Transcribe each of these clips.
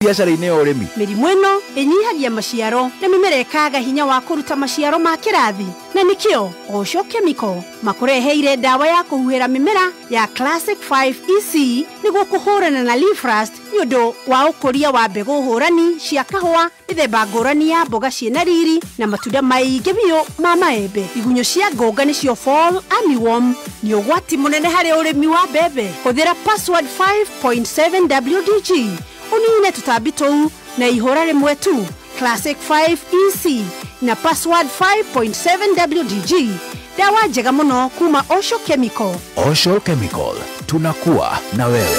biacara-inĩ ya ũrĩmi. Mĩrimũ ĩno ĩnyihagia maciaro na mĩmera ĩkaaga hinya wa kũruta maciaro ma kĩrathi. Na nĩkĩo Osho Chemical makũreheire ndawa ya kũhuhĩra mĩmera ya Classic 5 EC nĩguo kũhũrana na leaf rust nĩ ũndũ wa ũkũria wa mbegũ hũrani cia kahũa mĩthemba ngũrani ya mboga ciĩna riri na matunda maingĩ biũ ma maembe. Igunyũ cia ngũnga nĩcio fall armyworm nĩ ũgwati mũnene harĩ ũrĩmi wa mbembe. Hũthĩra password 5.7 WDG unine tũtambi tũu na ihũra rĩmwe tu. Classic 5 EC na password 5.7 WDG. Dawa njega mũno kuma Osho Chemical. Osho Chemical, tunakuwa na wewe.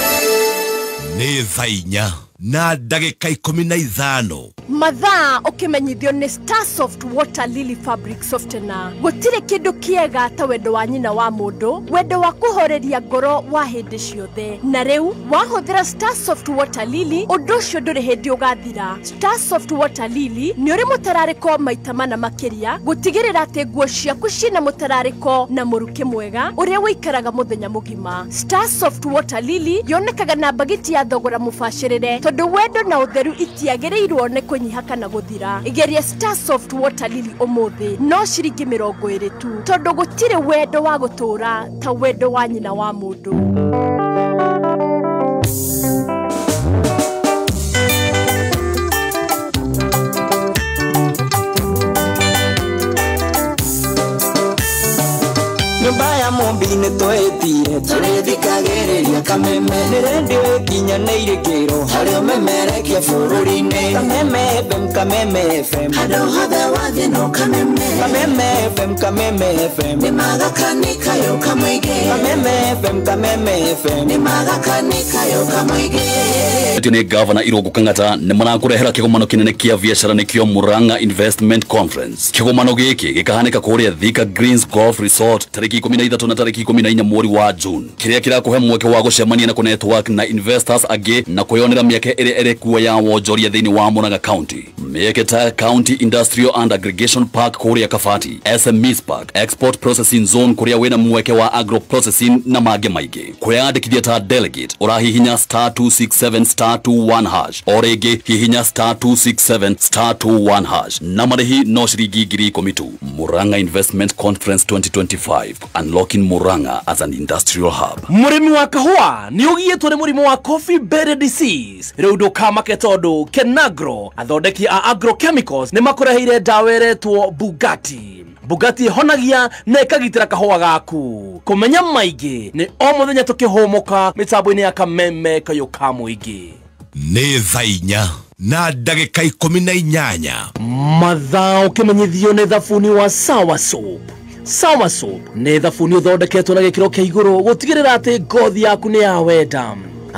Nĩ thaa 4 na ndagĩka 15 mathaa ũkĩmenyithio nĩ Starsoft Water Lily Fabric Softener. Gũtirĩ kĩndũ kĩega ta wendo wa nyina wa mũndũ, wendo wa kũhoreria ngoro wa hĩndĩ ciothe. Na rĩu wahũthĩra Starsoft Water Lily, ũndũ ũcio ndũrĩ hĩndĩ ũgathira. Starsoft Water Lily nĩ ũrĩ mũtararĩko maita mana makĩria, gũtigĩrĩra atĩ nguo ciaku ciĩna mũtararĩko na mũrukĩ mwega ũrĩa wĩikaraga mũthenya mũgima. Starsoft Water Lily yonekaga na bagiti ya thogora mũbacĩrĩre, tondũ wendo na ũtheru itiagĩrĩirwo nĩ kũnyiha kana gũthira. Igeria Starsoft Water Lily ũmũthĩ no ciringi 20 tu, tondũ gũtirĩ wendo wa gũtũra ta wendo wa nyina wa mũndũ. Nyumbaya mombine toetire turithikagiriria kameme nirendio kinyanĩire kĩro harĩa memerekia bũrũri-inĩ. Kameme FM handũ hothe wathiĩ no kameme. Kameme FM nĩ magakanika yo kamũingĩ. Kameme FM nĩ magakanika yo kamũingĩ. Nĩ Governor Irungu Kang'ata nĩ marakũrehera kĩgomano kĩnene kĩa biacara nĩkĩo Murang'a Investment Conference. Kĩgomano gĩkĩ gĩkahanĩka kũrĩa Thika Greens Golf Resort tarĩki 13 na tarĩki 14 mweri wa June. Kĩrĩa kĩrakũhe mweke wa gũcemania na network na investors angĩ na kwĩyonera mĩeke ĩrĩa ĩrĩ kuo ya wonjoria thĩinĩ wa Murang'a County. Mĩeke ta County Industrial and Aggregation Park kũrĩa Kabati, SMEs Park, Export Processing Zone kũrĩa wĩna mweke wa agro processing na mangĩ maingĩ. Kwĩyandĩkithia ta delegate ũrahihinya *267*21# o rĩngĩ hihinya *267*21#. na marĩhi no ciringi 10,000 tu. Murang'a Investment Conference 2025, unlocking Murang'a as an industrial hub. Mũrĩmi wa kahũa nĩ ũgiyĩtwo nĩ mũrimũ wa coffee berry disease. Rĩu ndũkamake tondũ Kenagro athondeki a agrochemicals nĩ makũreheire ndawa ĩretwo Bugatti. Bugatti honagia na ĩkagitĩra kahũa gaku. Kũmenya maingĩ nĩ o mũthenya tũkĩhũmũka mĩtambo-inĩ ya Kameme kayũ ka mũingĩ. Nĩ thaa 4 na ndagĩka 18 mathaa ũkĩmenyithio nĩ thabuni wa Sawa Soap. Sawa Soap nĩ thabuni ũthondeketwo na gĩkĩro kĩa igũrũ gũtigĩrĩra atĩ ngothi yaku nĩ ya wenda.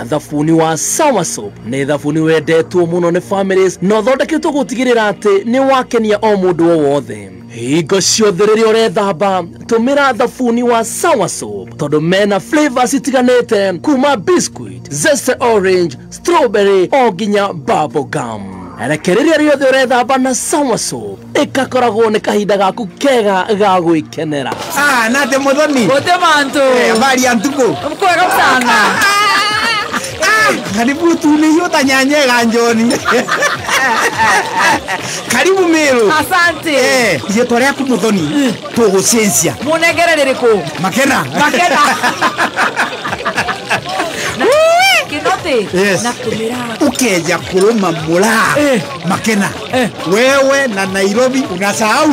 Thabuni wa Sawa Soap nĩ thabuni wendetwo mũno nĩ families na ũthondeketwo gũtigĩrĩra atĩ nĩ wakenia o mũndũ o wothe. Hingo ciothe rĩrĩa ũrethamba tũmĩra thabuni wa Sawa Soap tondũ mena flavors itiganĩte kuma biscuit, zesty orange, strawberry o nginya bubble gum. Rekereria rĩothe ũrethamba na Sawa Soap ĩkakoragwo nĩ kahinda gaku kega ga gwĩkenera. Nate Muthoni. Wote mantu. Habari ya ntuko. Mkwega sana. Karibu tuniyota nyanyega njoni. Karibu Meru. Asante. Yeto ryaku Muthoni. Tugucensia. Munegere rĩrĩkũ? Makena. Kinote. Yes. Nakumira. Ukeja kuruma mula. Makena. Wewe na Nairobi unasahau.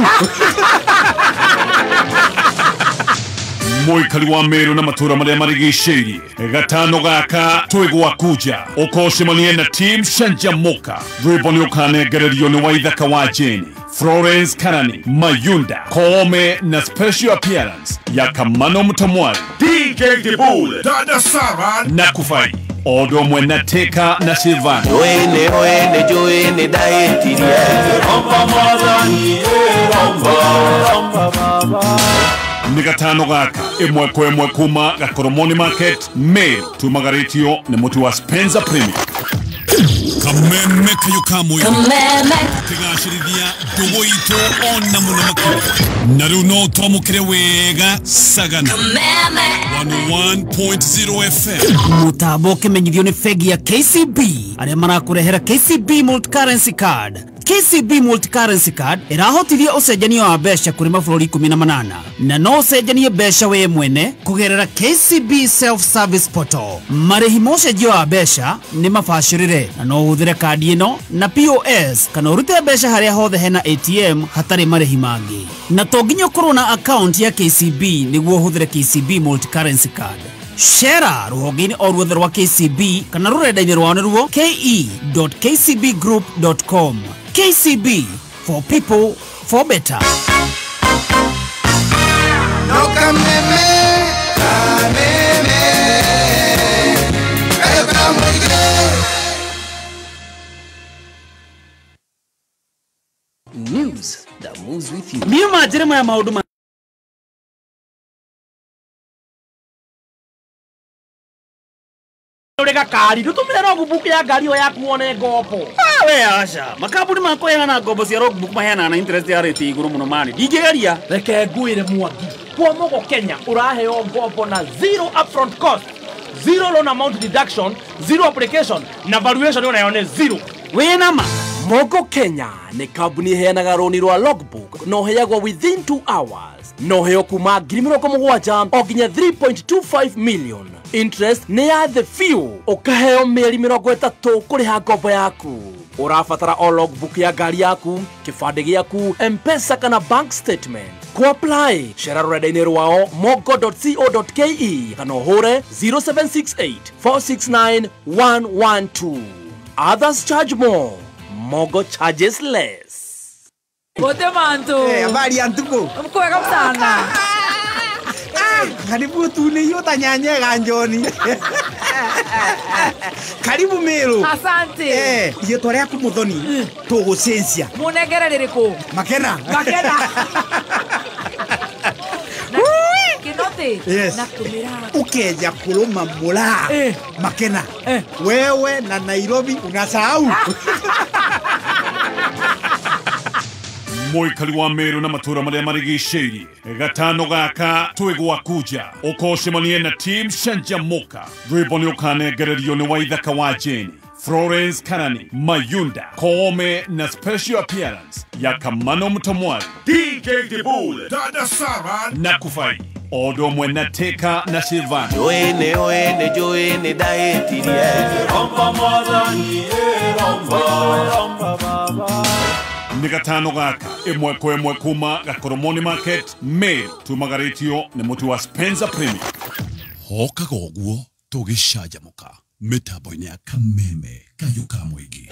Mũikari wa Meru na matura marĩa marigicĩirie gatano gaka twĩgwa kuja ũkocemanie na team Shanjamoka. Rwĩmbo nĩ ũkanengererio nĩ Waithaka wa Jeni, Florence Kanani, Mayunda Koome na special appearance ya Kamano Mutamwari, DJ Dibule, Dada Sara na Kufai Odo Mwena Teka na Silvana. Joene daetirie Romba Madani Romba Nigatano gaka imwe kwa imwe kuma Gakoromoni Market Meru tumagaretio na muti wa Spencer Premier. Kameme kayukamu Kameme tigashirithia dogo ito ona muna makuru na runo twamukire wega sagana Kameme 101.0 FM. Mutambo kimenyithio ni fegi ya KCB aria marakurehera KCB Multi-Currency Card. KCB Multi-Currency Card irahotithia ucenjania wa mbeca kuri mabũrũri 18 na no ucenjanie mbeca we mwene kugerera KCB Self-Service Portal. Marĩhi ma ũcenjio wa mbeca ni mabacĩrĩre na no ũhũthĩre kadi ĩno na POS kana ũrute mbeca harĩa hothe hena ATM hatarĩ marĩhi mangĩ. Na to nginya ũkorwo na account ya KCB nĩguo ũhũthĩre KCB Multi-Currency Card. Share ruhonge-inĩ o ruothe rwa KCB kana rũrenda-inĩ rwao nĩruo ke.kcbgroup.com. KCB, for people, for better. No kameme, kameme, News that moves with you. Niyo majirema ya maundu Urega kari dutumire logbook ya gari yo yaku one ngopo. we asha makambuni makoyana na ngombo cia logbook mahena na interest ya rate iguru muno mani ndingegeria reke nguire mwangi kwa Mogo Kenya uraheo ngombo na zero upfront cost, zero loan amount deduction, zero application na valuation unayone zero. we nama Mogo Kenya ni kambuni iheanaga roni rwa logbook no heagwo within 2 hours, no heo kuma 7,000 o nginya 3.25 million. Interest ni ya the few ukaheo mieri 30 kuriha ngombo yaku. Urabatara o logbook ya gari yaku, kibande giaku, M-Pesa kana bank statement. Ku apply share rũrenda-inĩ rwao mogo.co.ke kana uhure 0768 469 112. Others charge more, Mogo charges less. Wote mantu. Habari ya ntuko. Mkweka sana. Karibu tuneyota nyanyega njoni. Karibu Meru. Asante. Rĩtwa rĩaku Muthoni tũgũcenjia. Munegere rĩrĩkũ? Makena. Kinote. Yes. Nakumira. Ukeja kuluma mula. Makena. Wewe na Nairobi unasahau. Moikali wa Meru na matura maria marigicĩirie gatano gaka twĩgwa kuja ũkocemanie na team Shanjamoka. Rwĩmbo nĩ ũkanengererio nĩ Waithaka wa Jeni, Florence Kanani, Mayunda, Koome na special appearance ya Kamano Mtamwari, DJ Dibule, Dada Sara na Kufai odo mwena Teka na Silvana. Joene daetirie romba mwadhani romba baba. Nĩ gatano gaka ĩmwe kwa ĩmwe kuma Gakoromoni Market, Meru. Tumagaretio nĩ mũtu wa Spencer Premium. hokaga ũguo tũgĩcanjamũka mĩtambo-inĩ ya kameme kayũ ka mũingĩ.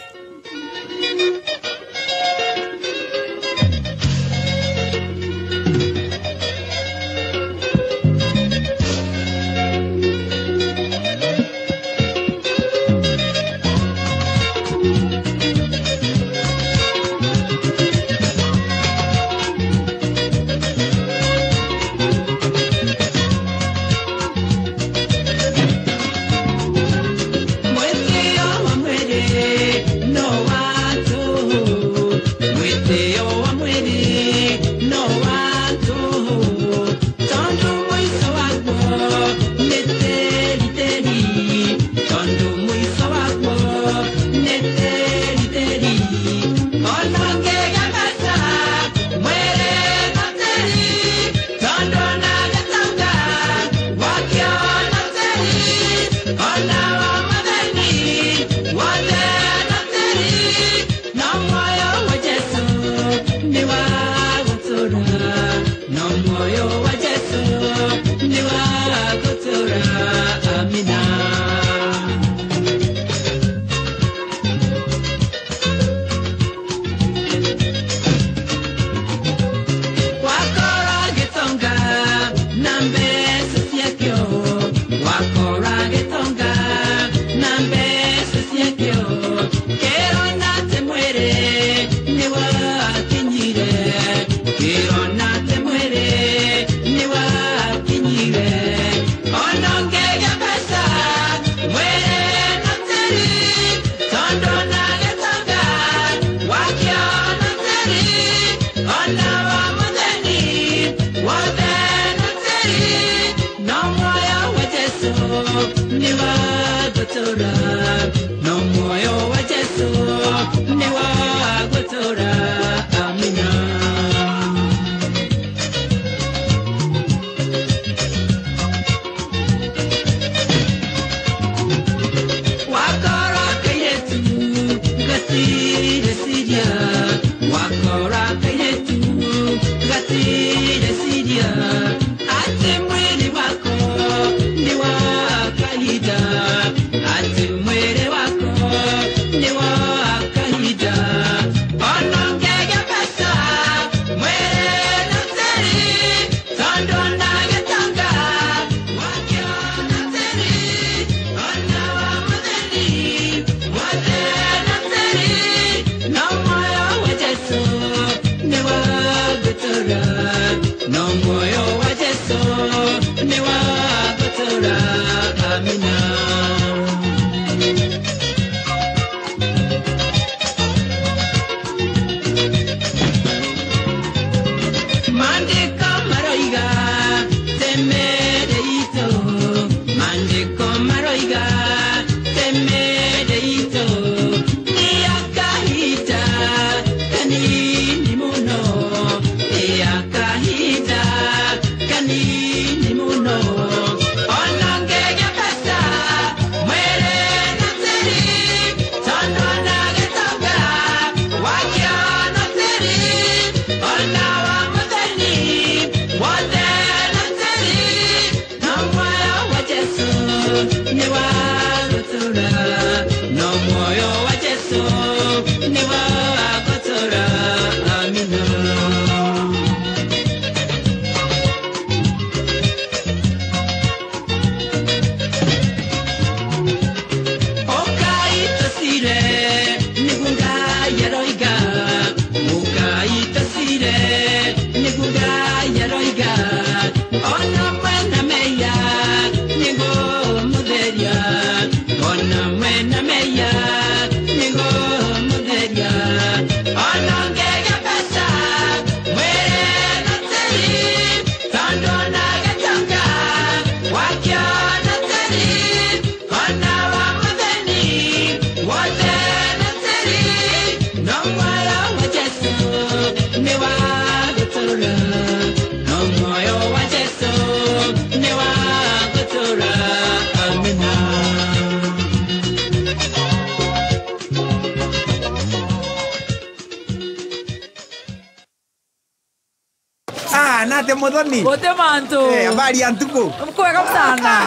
Ate Modoni. Wote manto. Habari ya ntuko. Mkweka sana.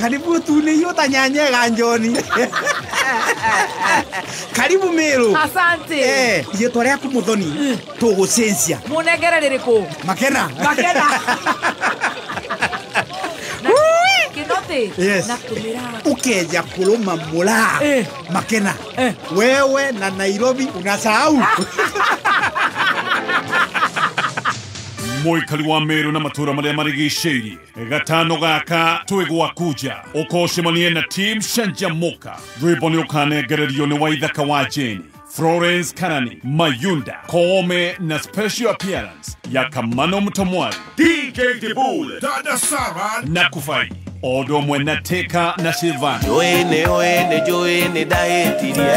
Karibu tule yota nyanye ganjoni. Karibu Meru. Asante. Yeto rya kumudhoni. Tugucensia. Munegere ririko. Makena. Kinote. Yes. Nakumira. Ukeja kuluma mula. Makena. Wewe na Nairobi unasahau. Moikari wa Meru na matura maria marigiceirie gatano gaka twigwa kuja ukoshemanie na team Shanjamoka rwimbo ni ukanegererio ni wa ithaka wa Jeni Florence Kanani Mayunda Koome na special appearance ya Kamano Mtomwari DJ Dibule Dada Sara na Kufai Odo Mwena Teka na Silvana Joene daetirie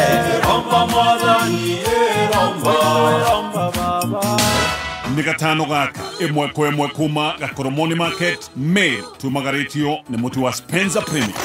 Romba Madani Romba baba ni gatano gaka emwe kuma Gakoromoni Market Meru tumagaritio ni mutu wa Spencer Premier.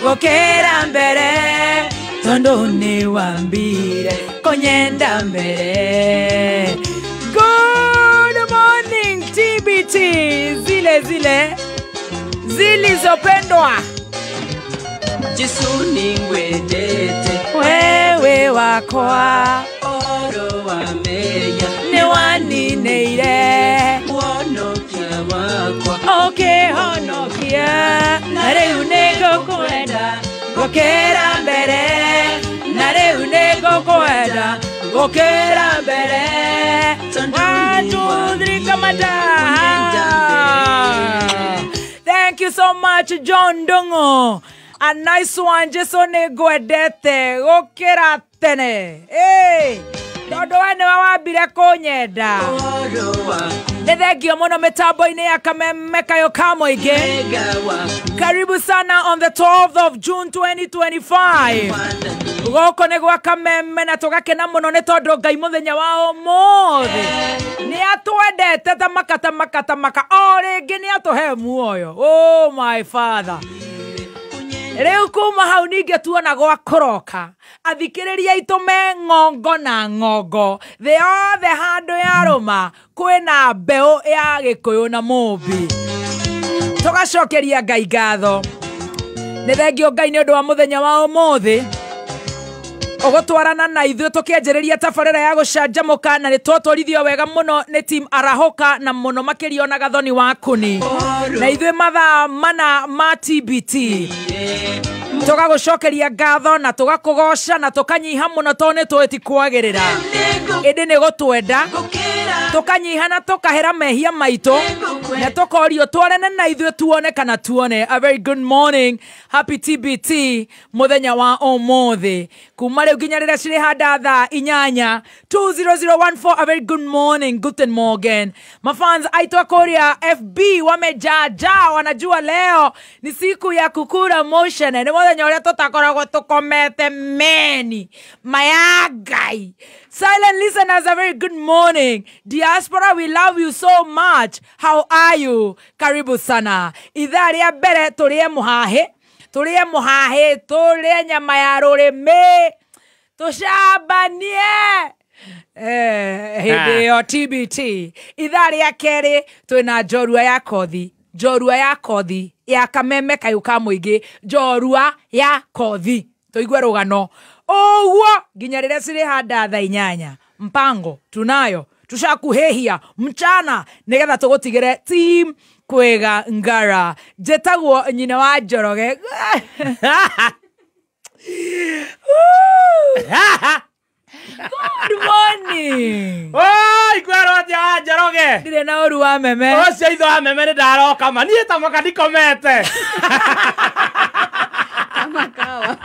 Gokera mbere tondo ni wambire konyenda mbere go zile zilizopendwa. Jesu ningwendete wewe wakwa oro wa meya ni wanineire wonokia wakwa okihonokia na riu nigukwenda gukira mbere na riu nigukwenda gukira mbere Thank you so much, John Dungo. A nice one, Jesu nigwendete gukira tene. Hey, tondu we ni wawambire kunyenda. Nithengio muno mitambo-ini ya kameme kayo ka muingi. Karibu sana on the 12th of June 2025. Goko ni gwa kameme na tugakena muno ni tondu Ngai muthenya wa umuthi ni atwendete tamaka o ringi ni atuhe muoyo. Oh my father. Reu kuma hau ninge tuona gwa koroka athikiriria itume ngongo na ngongo the othe handu ya roma kwina mbeu ya gikuyu na mumbi tugacokeria Ngai ngatho ni thengio Ngai ni undu wa muthenya wa umuthi ogotwarana na ithuĩ tukianjĩrĩria tabarĩra ya gũcanjamũka na nĩtwatwarithio wega mũno nĩ team Arahoka na mũno makĩria na Gathoni wa Kũni na ithuĩ mathaa mana ma TBT tugagucokeria ngatho na tugakũgoca na tukanyiha mũno tondũ nĩtwĩti kwagĩrĩra ĩndĩ nĩ gũtwenda tukanyiha na tukahera mehia maitũ na tukorio twarene na ithuĩ tuone kana tuone. A very good morning, happy TBT muthenya wa umuthi kuma rĩu nginya rĩrĩa cirĩ handa thaa 8 20014. A very good morning, guten morgen mafans aitwa kuria FB wamejaja wanajua leo ni siku ya kukura motion ni muthenya ũrĩa tutakoragwo tukomete meni mayagai. Silent listeners, a very good morning. Diaspora, we love you so much. How are you? Karibu sana. Ithaa rĩa mbere turie muhahe turie nyama ya rũrĩmĩ tucambanie hĩndĩ ĩyo TBT. Ithaa rĩa kerĩ twĩna njorua ya kothi ya kameme kayu ka mũingĩ, njorua ya kothi tuigue rũgano oguo nginya rĩrĩa cirĩ handa thaa 8. Mpango tunayo tushakuhehia mchana nigetha tũgũtigĩre team kwega ngara jetagwo nyina wa Njoroge. Good morning. Oi, kwero atia wa Njoroge. Ndire na ũru wa meme. Ũcio itho wa meme nĩ ndaroka ma niĩ ta moka ndikomete. Makawa.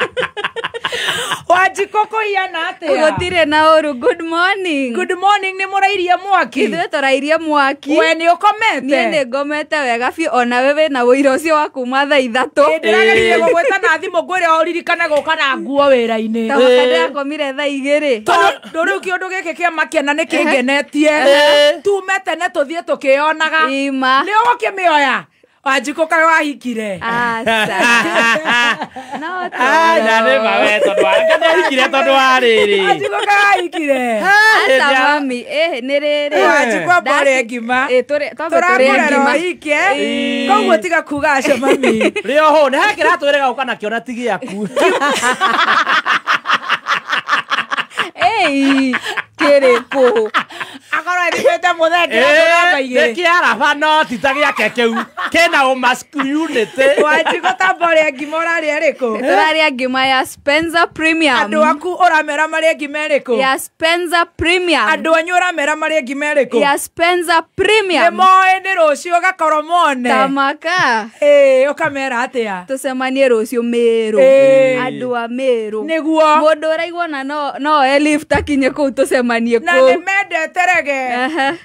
Wajikoko hiana atia. Gutire na ũru. Good morning. Good morning, ni mũrairie mwaki. Ithuĩ tũrairie mwaki. We nĩ ũkomete. Niĩ nĩ ngomete wega biũ ona wewe na wĩira ũcio wa kuma thaa 3. Ndĩragereire gũgwĩta na thimũ ngwĩre ũririkane gũka na nguo wĩra-inĩ. Ta wakati akomire thaa 2. Ndũrĩ kĩũndũ gĩkĩ kĩa makiana nĩ kĩngenetie. Tumete ne tũthiĩ tũkĩonaga. Ima. Nĩ ũgũkĩmĩoya. Wajikoka wahikire. Asa. No to. Na nĩ mawe tondũ angahikire tondũ wa rĩrĩ. Wajikoka wahikire. Asa mami nĩ rĩrĩ. Wajikoka bore ngima. Tũrakũrera wahike. Koguo tiga kuga aca mami. Rĩo ho nĩ hakĩra twĩrega gũka nakĩo na ti gĩaku. Ei, kĩrĩkũ. Akorwo thibĩte mũthenya tũramba igĩrĩ. Nĩ kĩaraba no ti ta gĩake kĩu. Kĩna masculinity. Wajikoka bore ngima ũrarĩa rĩkũ? Tũrarĩa ngima ya Spencer Premium. Andũ aku ũramera marĩa ngima rĩkũ? Ya Spencer Premium. Andũ anyu ũramera marĩa ngima rĩkũ? Ya Spencer Premium. Nĩ moĩ nĩ rũciũ gakorwo mone. Tamaka. Ũkamera atĩa? Tũcemanie rũciũ Meru. Andũ a Meru. Nĩguo. Mũndũ ũraigua na no lift akinye kũu tũcemanie kũu. Na nĩ mendete rege.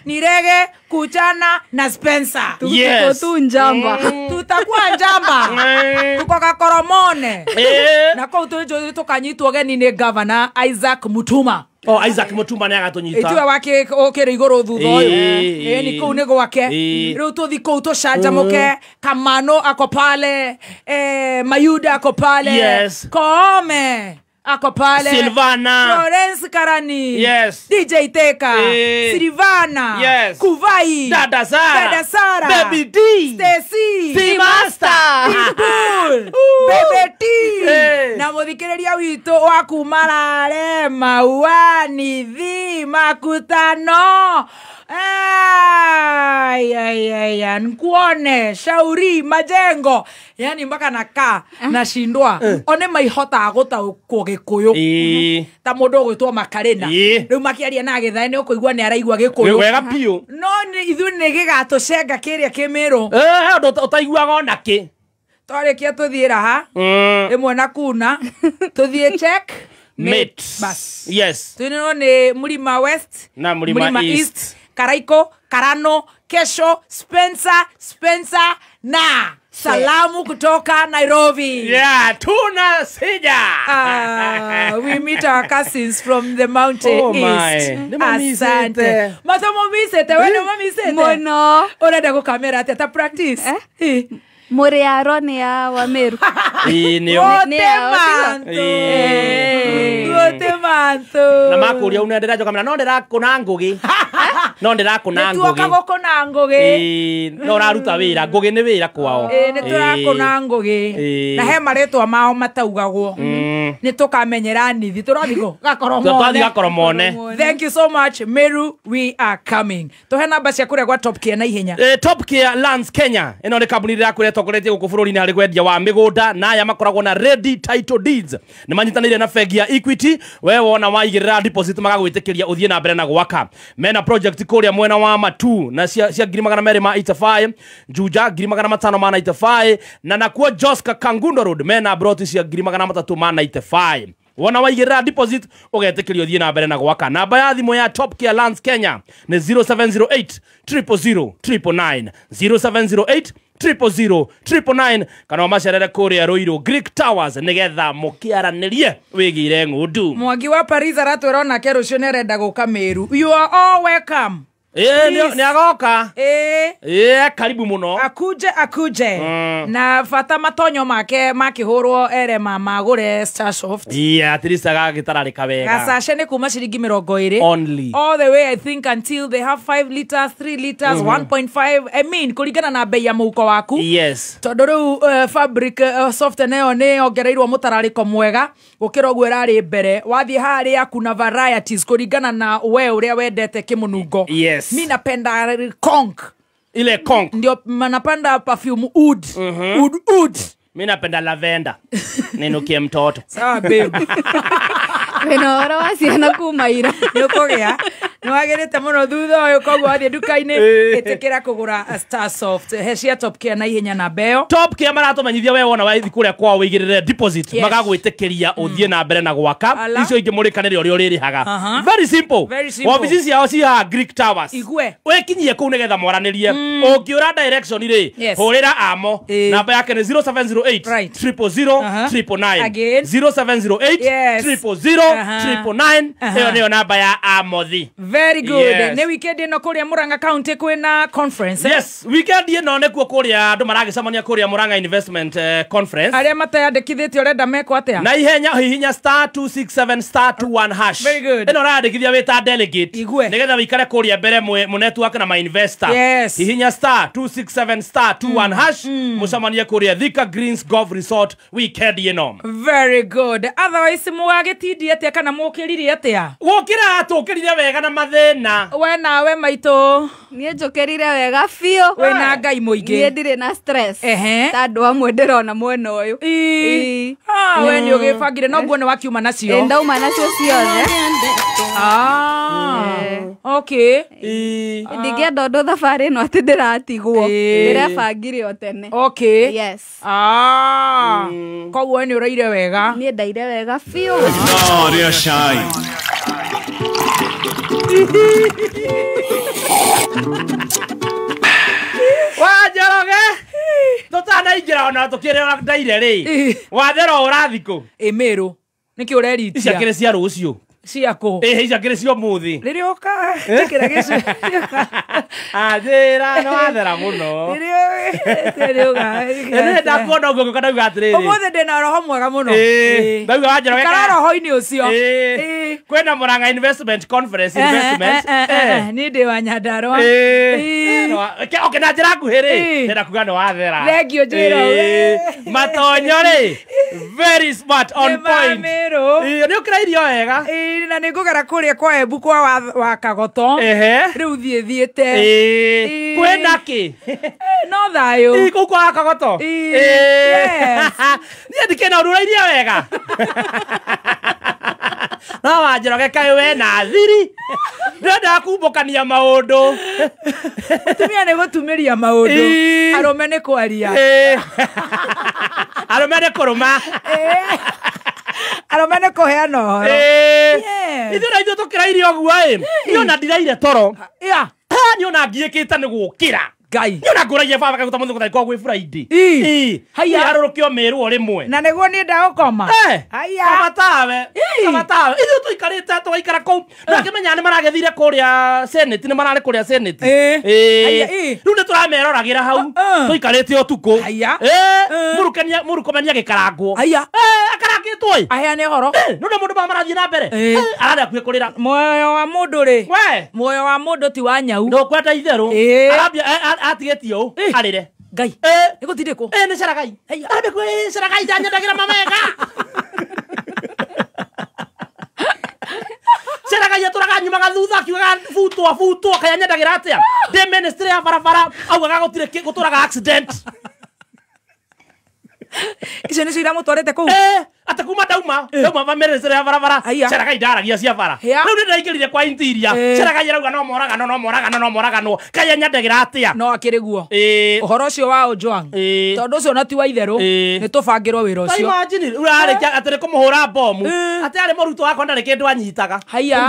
Ni rege, kuchana na Spencer. Yes. Tu njamba. Tutakuwa njamba. Tuko gakoromone. Na kũu tũjũ tũkanyitwo geni nĩ Governor Isaac Mutuma. Isaac Mutuma nĩ agatũnyita. Ĩtuwe wake okĩrĩ igũrũ thutha ũyũ. Ni kũu nĩ gwake. Rĩu tũthi kũu tũcanjamũke. Kamano ako pale. Mayuda ako pale. Yes. Koome wako pale. Silvana. Florence Karani. Yes. DJ Teka. Silvana. Yes. Kuvai. Dada Sara. Baby D. Stacy. Master. Pitbull. Bebe T. Na muthikiriria witu wa kumarare mauani thi makutano. Ay, nkuone shauri majengo yani mpaka nakaa nashindwa one maihota agota kugikuyu ta mundu gwitwo Makarena riu makiaria na githae ni ukuigua ni araigua gikuyu wega piu no ni ithu ni gigatucenga kiria kimiru utaiguaga onaki twarikia tuthiira ha imwe na kuna tuthie check mate bas yes tunino ni Mlima West na Mlima East Karaiko, Karano, Kesho, Spencer na salamu kutoka Nairobi. Yeah, tuna sija. We meet our cousins from the mountain east. Asante. Matomomisete, wena mamisete. Mono. Unataka kukamera tata practice. Muriaro ni ya Wameru. Wotemanto. Na makuria unendera kamera no ndera kuna ngugi. No ndera kuna ngugi. Tuoka goko na ngugi. No raruta wira ngugi ni wira kwao. Ni turakuna ngugi. Na he maretwa mao mataugagwo. Ni tukamenyera nithi turathigo gakoromone. Thank you so much Meru, we are coming. Tuhe namba cia kuregwa Top Care na ihenya. Top Care Lands Kenya ino ni kambuni ya kuretwa kuretie guku bururi-ini hari gwendia wa migunda na ya makoragwo na ready title deeds ni manyitanire na bengi ya Equity we wona waigirira deposit magagwitikiria uthie na mbere na gwaka mena project kuria mwena wa Matu na cia 285 Juja 595 na nakuo Joska Kangundo Road mena broti cia 395 wona waigirira deposit ugetikirio thie na mbere na gwaka namba ya thimu ya Top Care Lands Kenya ni 0708 000 999 0708 000 kana macerere kuria Ruiru Greek Towers nigetha mukiaranirie wigire ngundu Mwangi wa Paris aratwira na kero cio nerenda guka Meru. You are all welcome. Ni agoka karibu muno akuje na fata matonyo make makihurwo erema magure Starsoft atirisaga gitararika wega gasashe ni kuma ciringi 20 only all the way I think until they have 5 liters 3 liters 1.5 I mean kuringana na bei ya muko waku yes tondu riu fabric soft nayo ni ongereirwo mutarariko mwega gukira ogwo irari mbere wathie haria kuna varieties kuringana na we uria wendete kimunungo yes mi napenda conch ile conch ndio napenda perfume oud oud mi napenda lavender ninukie mtoto sawa babe Wenora wasiana kumaira nukogea nwagirite muno thutha uyu koguo athie duka-ini itikira kugura Starsoft hecia Top Care na ihenya na beo Top Care maratumenyithia we wona waithi kuria kwa wigirire deposit magagwitikiria uthie na mbere na gwaka icio ingi murikanire uri uririhaga very simple offices yao ci ha Greek Towers wekinyie ku nigetha mwaranirie ungiura direction ri hurira amo namba yake ni 0708 000 999 0708 000 hiyo niyo namba ya Amothi. Very good. Ne weekend ino kuria Murang'a County kwina conference. Yes, weekend ino ne kuria andu maragicamania kuria Murang'a Investment Conference. Aria matayandikithitio renda meko atia. Na ihenya hihinya *267 *21 hash. Very good. Ino randikithia wita delegate. Nigetha wikare kuria mbere mu network na ma investor. Yes. Hihinya *267 *21 hash. Mucamania kuria Thika Greens Golf Resort weekend ino. Very good. Otherwise mugagitindie atia kana mukiririe atia. Gukira atukirire wega na mathina. We nawe maito. Nie njukerire wega fio. We na ngai muingi. Nie ndire na stress. Tandu amwe ndirona mwena uyu. We ni ugibangire no guone wakiuma nacio. Ndauma nacio ciothe. Okay. Ndigienda undu thabari no ati ndiratigwo. Ndirebangire o tene. Okay. Yes. Koguo ni uraire wega. Nie ndaire wega fio. Ria shai. Wanjoroge tutana ingira ona tukire ndaire ri wathero urathiko Meru niki ureritia cia kire cia rucio ciako icio ngiri cio muthi ririo ka tikira gicu athira no athera muno ririo ga ene ndakuona ugo kana uga atiriri umuthe ndina roho mwega muno ndauga wanjira kana roho-ini ucio kwena Murang'a investment conference ni ndi wa Nyandarua okay na njira nguhiri ndenda kuga no athera thengio njira matonyo ri very smart on point ni ukira irio wega na ni ngugera kuria kwa Embu kwa wa Kagoto riu thiete kwena ki no thayo ku kwa Kagoto ni ndikena urura irio wega no wanjira kai we na thiri ndenda kumbukania maundu tumia ne gutumiria maundu arume ne kwaria arume ne kuruma arume ne kuheana horo ithu tukira irio guo niona ndiraire toro niona ngiikite ni gukira Ngai niona nguragia baba kaguta muthu kuthai kwa gwi Friday haya arurukio merwo rimwe na niguo ni ndagukoma haya kamatawe ithu tuikarite tugaikara kou ndakimenya ni maragethire kuria senate ni marare kuria senate riu ni turameroragira hau tuikarite utuku murukomania gikarango akarangitwo aheane horo nuna mundu marathie na mbere arada akue kurira moyo wa mundu ri moyo wa mundu ti wa nyau no kwenda itheru arabia atigetio arire Ngai igutindiko ni Saragai arabe kwe Saragai nyandagira mamega Saragai aturaga nyuma gathutha kiuga futwa kaya nyandagira atia de ministry ya barabara auga gutire guturaga accident icio ni cira mutwarete kuu atakuma dauma va ministry ya barabara Saragai ndaragia cia bara riu ni ndaingirire kwa interior Saragai arauga no moragano kaya nyandagira atia no akiriguo uhoro ucio wa Ojwang tondu ucio nati wa itheru ni tubangirwo wira ucio imagine urarikia atire kumuhura bomu ati ari muruto wako ndari kindu anyitaga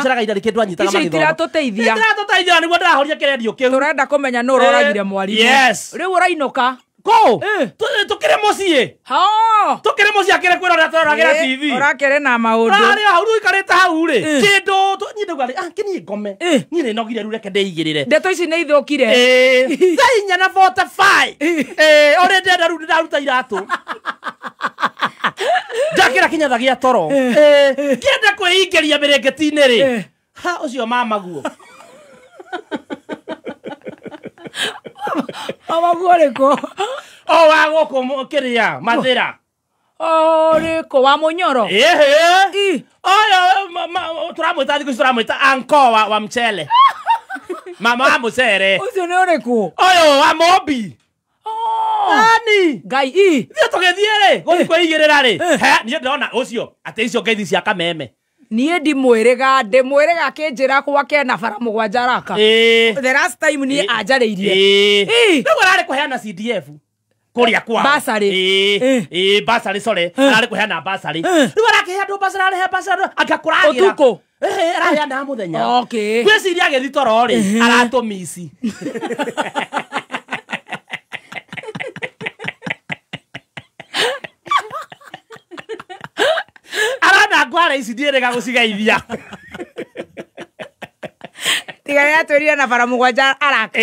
Saragai ndari kindu anyitaga magitho icio itiratuteithia niguo ndirahoria kirendio kiu turenda kumenya no uroragire mwarimũ riu urainuka ko tukire mucie tukire mucie akire kwirora turagira TV urakere na maundu ari hau ikarete hau ri kindu nyinde gwari kini ngome nyine nogire rureke ndeigirire ndeto ici ni ithukire thainya na 45 ore ndenda ru ndaruta iratu ndakira kinyatha gia toro kienda kwingeria mirengeti-ini ri ha ucio mama guo amaguo riko wago kiria mathira riko wa munyoro oyo turamwita thiku turamwita anko wa mchele mama wa mucere ucio ni uriku oyo wa mombi ani Ngai thie tugithiere guthi kwigirira ri nie ndona ucio ati icio ngeithi cia kameme nie ndimwiriga kinjira gwake na bara mugwanja raka the last time ni anjariirie nigo arari kuheana CDF kuria kwa basari basari sorry arari kuheana basari nigo araki handu basari ari basari akakuragira utuko araheana muthenya gwiciria agethi toro ri aratumisi arana gwara ici ndirega gucigeithia tiga yatwiria na bara mugwanja araka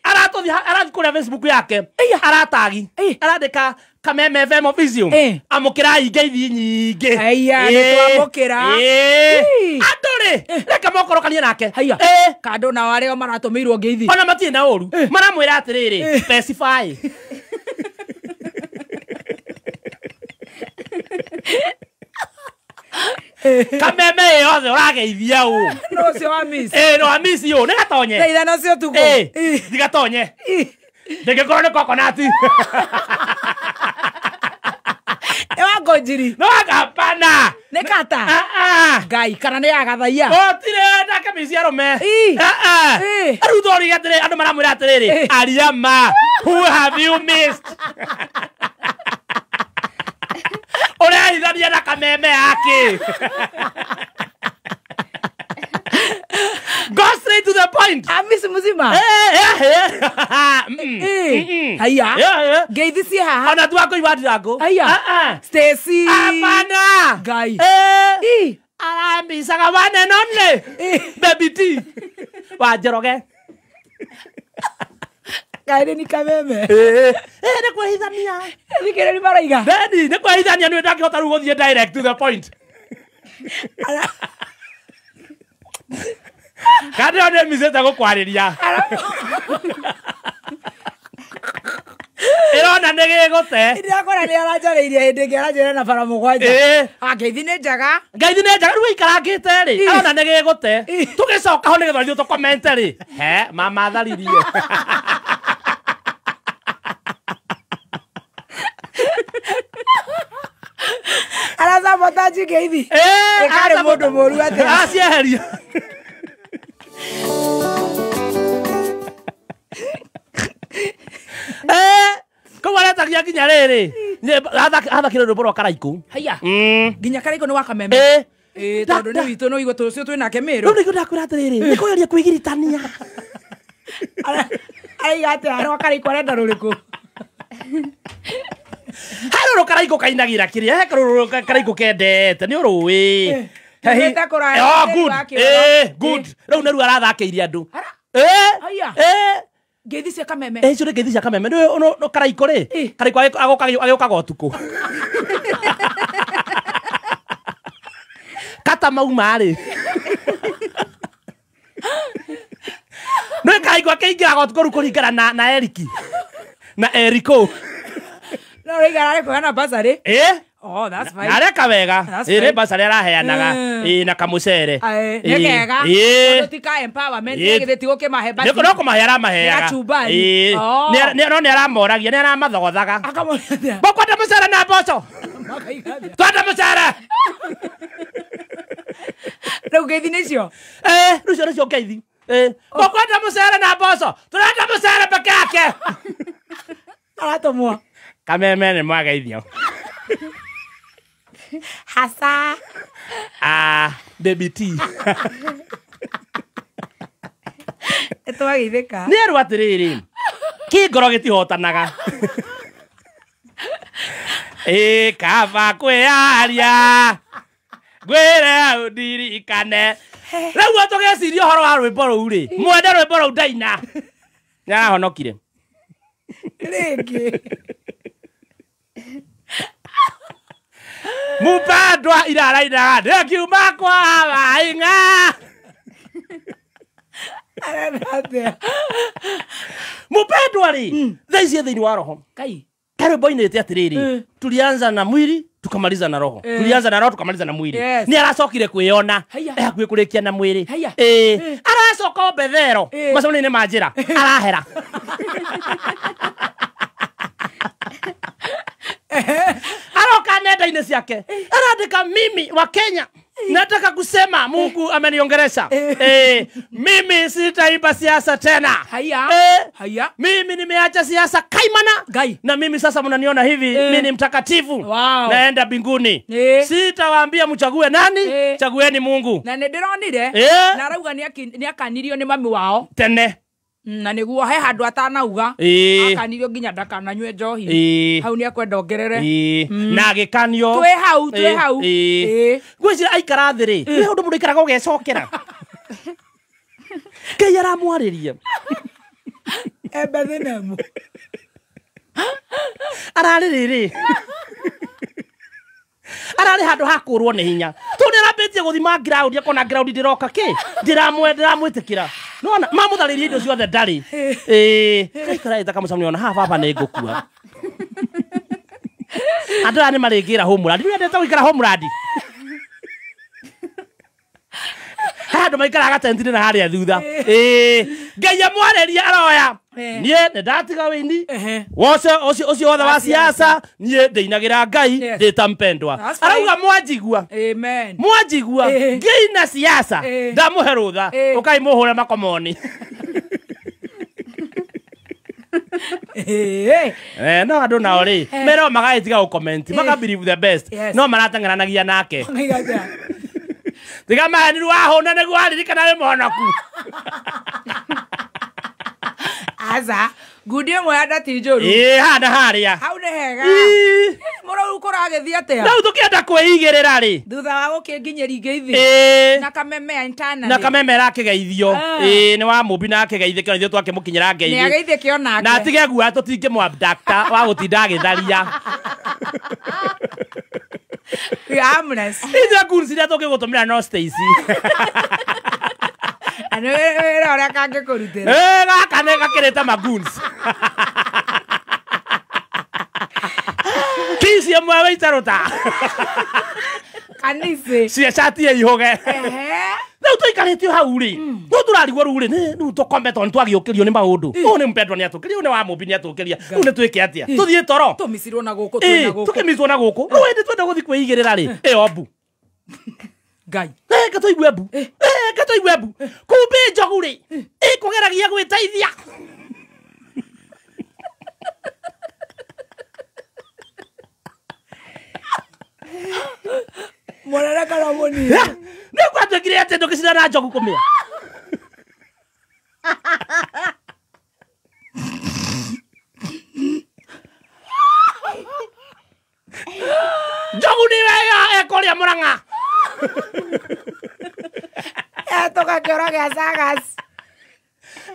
aratothi arakuria Facebook yake aratagi arandika Kameme FM official amukirai ngeithi nyingi nitwamukira anduri reke mokorokania nake kando na wareo maratumirwo ngeithi ona matie na uru maramwira atiriri specify Kameme yothe urageithia u no cio wa miss no wa miss yo nigatonye thaitha no cio tuko digatonye ndigikorwo ni coconut ewa ngojiri no agapana ne kata Ngai kana ne agathaia otire na kamisi arume aruthori gatire andu maramwira atiriri Ariama who have you missed ora ithania na Kameme yake go straight to the point amisi muzima haya ngeithi cia haha ona tu ako ibadi yako haya Stacy apana Ngai arambicaga wanenone baby T wa Njoroge Kaire ni kameme. Nĩ kwĩhithania. Nĩ kĩrĩa ni maraiga. Ndeni, nĩ kwĩhithania nĩ ndakĩhota rĩu gũthiĩ direct to the point. Kandi one mizeta gũkwarĩria. Irona nĩ gĩgũte. Ndiakora nĩ aranjarĩirie hĩndĩ ĩngĩ aranjĩra na bara mũgwanja. Ngeithi nĩ njega. Ngeithi nĩ njega rĩu ikarangĩte rĩ. Irona nĩ gĩgũte. Tũgĩcoka ho nĩgetha ithuĩ tũkomente rĩ. He, mama tharirie. Araza motaji ngeithi. Ekare mũndũ mũru atĩa. Acieheria. Kũmaretagia nginya rĩrĩ. Athakire rwĩmbo rwa Karaikũ. Haya. Nginya Karaikũ nĩ wa Kameme. Tondũ nĩ witũ no igũtũ rũcio twĩna Kĩmĩrũ. Rĩu nĩguo ndakwĩra atĩrĩrĩ. Nĩ kũgeria kwĩgiritania. Aiga atĩa rwa Karaikũ arenda rũrĩkũ? Harũ Karaikũ kainagira kĩrĩa. He Karaikũ kendete. Nĩ ũrũĩ. Hehita kũraya. Oh, good. Good. Rĩu nĩ rĩu arathakĩire andũ. Haya. Ngeithi cia Kameme. Icio nĩ ngeithi cia Kameme. Nĩ Karaikũ rĩ. Karaikũ agĩũkaga ũtukũ. Kata mauma rĩ. Nĩ Karaikũ akĩingĩraga ũtukũ rĩu kũringana na Eriki. Na Eriko. No rĩiga arĩ kũheana basarĩ. Oh, that's fine. Areka wega. Ĩrĩ basarĩ araheanaga. Na kamũcere. Nĩ kega. Tũtika empowerment gĩthĩti gũkĩmahe basi. No kũmahe aramaheaga. No nĩ aramoragia, nĩ aramathogothaga. Mũkwenda mũcere na mboco. Twenda mũcere. Rĩu ngeithi nĩ icio. Rĩu icio nĩcio ngeithi. Mũkwenda mũcere na mboco. Tũrenda mũcere peke yake. Aratomwo. Kameme nĩ mwageithio. Hasa. Baby T. Twageithĩka. Nĩ erwo atĩrĩrĩ. Kĩngoro gĩtihotanaga. Kaba kwĩyaria. Ngwĩre ũndirikane. Rĩu tũgeciria ũhoro wa rwĩmbo rũu rĩ. Mwende rwĩmbo rũu Ndaina. Nĩarahonokire. Rĩngĩ. Mupendwa irarainaga ndĩkiuma kwa Waing'a. Mupendwa rĩ. Thaa ici thĩinĩ wa roho. Karwĩmbo-inĩ atĩrĩrĩ. Tulianza na mwili tukamaliza na roho. Tulianza na roho tukamaliza na mwili. Nĩ aracokire kwĩona. Hakuhĩ kũrĩkia na mwĩrĩ. Aracoka Bethero. Macemania-inĩ ma njĩra. Arahera. Aroka nenda-inĩ ciake. Arandĩka mimi wa Kenya. Nataka kusema Mungu ameniongelesha. Mimi sitaimba siasa tena. Haya. Mimi nimeacha siasa kaimana. Na mimi sasa mnaniona hivi, mimi ni mtakatifu. Naenda mbinguni. Sitawaambia mchague nani, chagueni Mungu. Na nĩndĩronire na arauga nĩakanirio nĩ mami wao tene. Na nĩguo he handũ atanauga akanirio nginya ndakananyue njohi. Hau nĩakwenda ongerere. Na agĩkanio. Twĩ hau. Gwĩciria aikara thĩ rĩ. Nĩ ũndũ mũndũ aikaraga ũgecokera. Ngai aramwarĩria. Ebethe nemu. Ararĩ rĩrĩ. Ararĩ handũ hakũrwo nĩ hinya. Tondũ nĩarambĩtie gũthima ground, akona ground ndĩroka kĩ. Ndiramwĩtĩkĩra. Nona mamũtharĩria indo ciothe ndarĩ. Aikara ĩtaka mũcamuni ona baba nĩ ngũkua. Andũ aya nĩ marĩngĩra homeland. Nĩ endete gũikara homeland. Handũ maikaraga tenti-inĩ na harĩa thutha. Ngai amwarĩria aroya. Niĩ nĩ ndatiga wĩini. Ũcio wothe wa siasa. Niĩ ndĩinagĩra Ngai ndĩta mpendwa. Arauga mwanjigua. Mwanjigua. Ngai na siasa. Ndamũhe rũtha. Ũkai mũhũre makomoni. No andũ nao rĩ. Mero magagĩtiga gũkomenti. Magabelieve the best. No marateng'eranagia nake. Tiga maheni wahũna nĩguo aririkana wĩ mũhonoku. Aza, ngundi ĩmwe ya ndati njũru. Hana harĩa. Hau nĩ hega. Mũrauga rĩu kũragĩthiĩ atĩa rĩu tũkĩenda kwĩigĩrĩra rĩ thutha wa gũkĩnginyĩria ithi na kameme internally na kameme rakĩgeithio nĩ wa mũmbi na akĩgeithĩke na ithuĩ twakĩmũkinyĩra ngeithi nĩ ageithĩke onake na atige guoya tũtingĩmwabducta wa gũtinda agĩtharia harmless ithuĩ goons iria tũngĩgũtũmĩra no Stacy ano wĩra ũrĩa kangĩkũrutĩra gaka nĩ gakĩrĩte magoons kisi ya mwa waitarota kanisi cia chati ya ihoge rĩu tũikarĩtio hau rĩ rĩu tũrarigwo rĩu rĩ rĩu tũkombetwo nĩ twagĩũkĩrio nĩ maũndũ ũũ nĩ mpendwa nĩ atũkĩria nĩ wa mũmbi nĩ atũkĩria rĩu nĩ twĩke atĩa tũthiĩ toro tũmicirwo na gũkũ twĩna gũkũ tũkĩmicwo na gũkũ rĩu hĩndĩ twenda gũthiĩ kwĩigĩrĩra rĩ ombu ngai katũigue mbu katũigue mbu kumbe njogu rĩ kũgeragia gwĩteithia Mwanana kana moni nĩ kwatwĩkire atĩ ndũgĩcina na njogu kũmĩa njogu nĩ wega ekũrĩa Mũrang'a tũgakĩora gĩa Sagas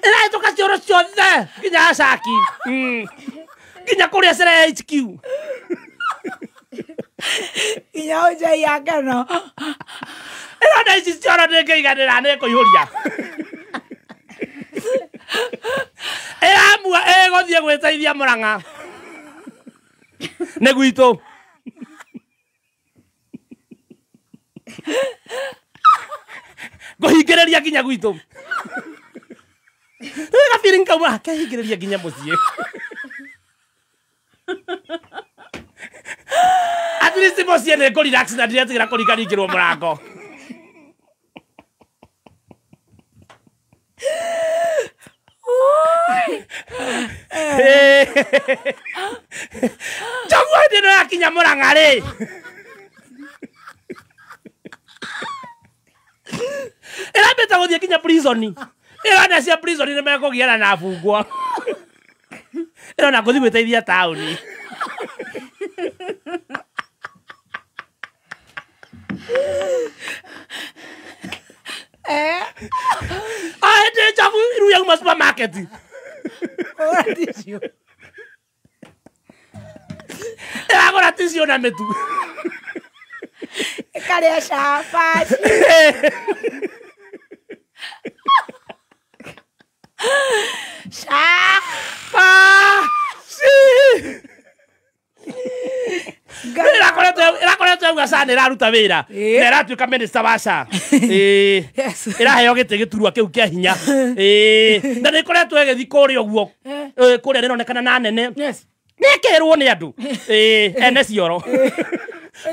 ĩrahĩtũka cioro ciothe nginya Acaki nginya kũrĩa Sere HQ nginya ũnjai ya ngano ĩrona ici cioro ndĩngĩiganĩra nĩ kũihũria ĩramua ĩgũthiĩ gwĩteithia Mũrang'a nĩ gwitũ kũhingĩrĩria nginya gwitũ gabiri kauma kehingĩrĩria nginya mũciĩ at least mũciĩ nĩ kũrelax na ndiretigĩra kũringaringĩrwo mũrango njogu hĩndĩ ĩno yakinya Mũrang'a rĩ ĩrambĩte gũthiĩ nginya prison ĩrona cia prison nĩ mekũgiana na bungwo ĩrona gũthiĩ gwĩteithia taũni hĩndĩ njogu rĩu yauma supermarket ĩragũra ticio na mĩtu ĩkarĩa cabaci ĩrakoretwo yauga Ca nĩ ĩraruta wĩra na ĩratuĩka minista wa Ca ĩraheo gĩtĩ gĩturwa kĩu kĩa hinya na nĩ ĩkoretwo ĩgĩthiĩ kũrĩa ũguo kũrĩa nĩronekana na nene nĩkĩrwo nĩ andũ ene cioro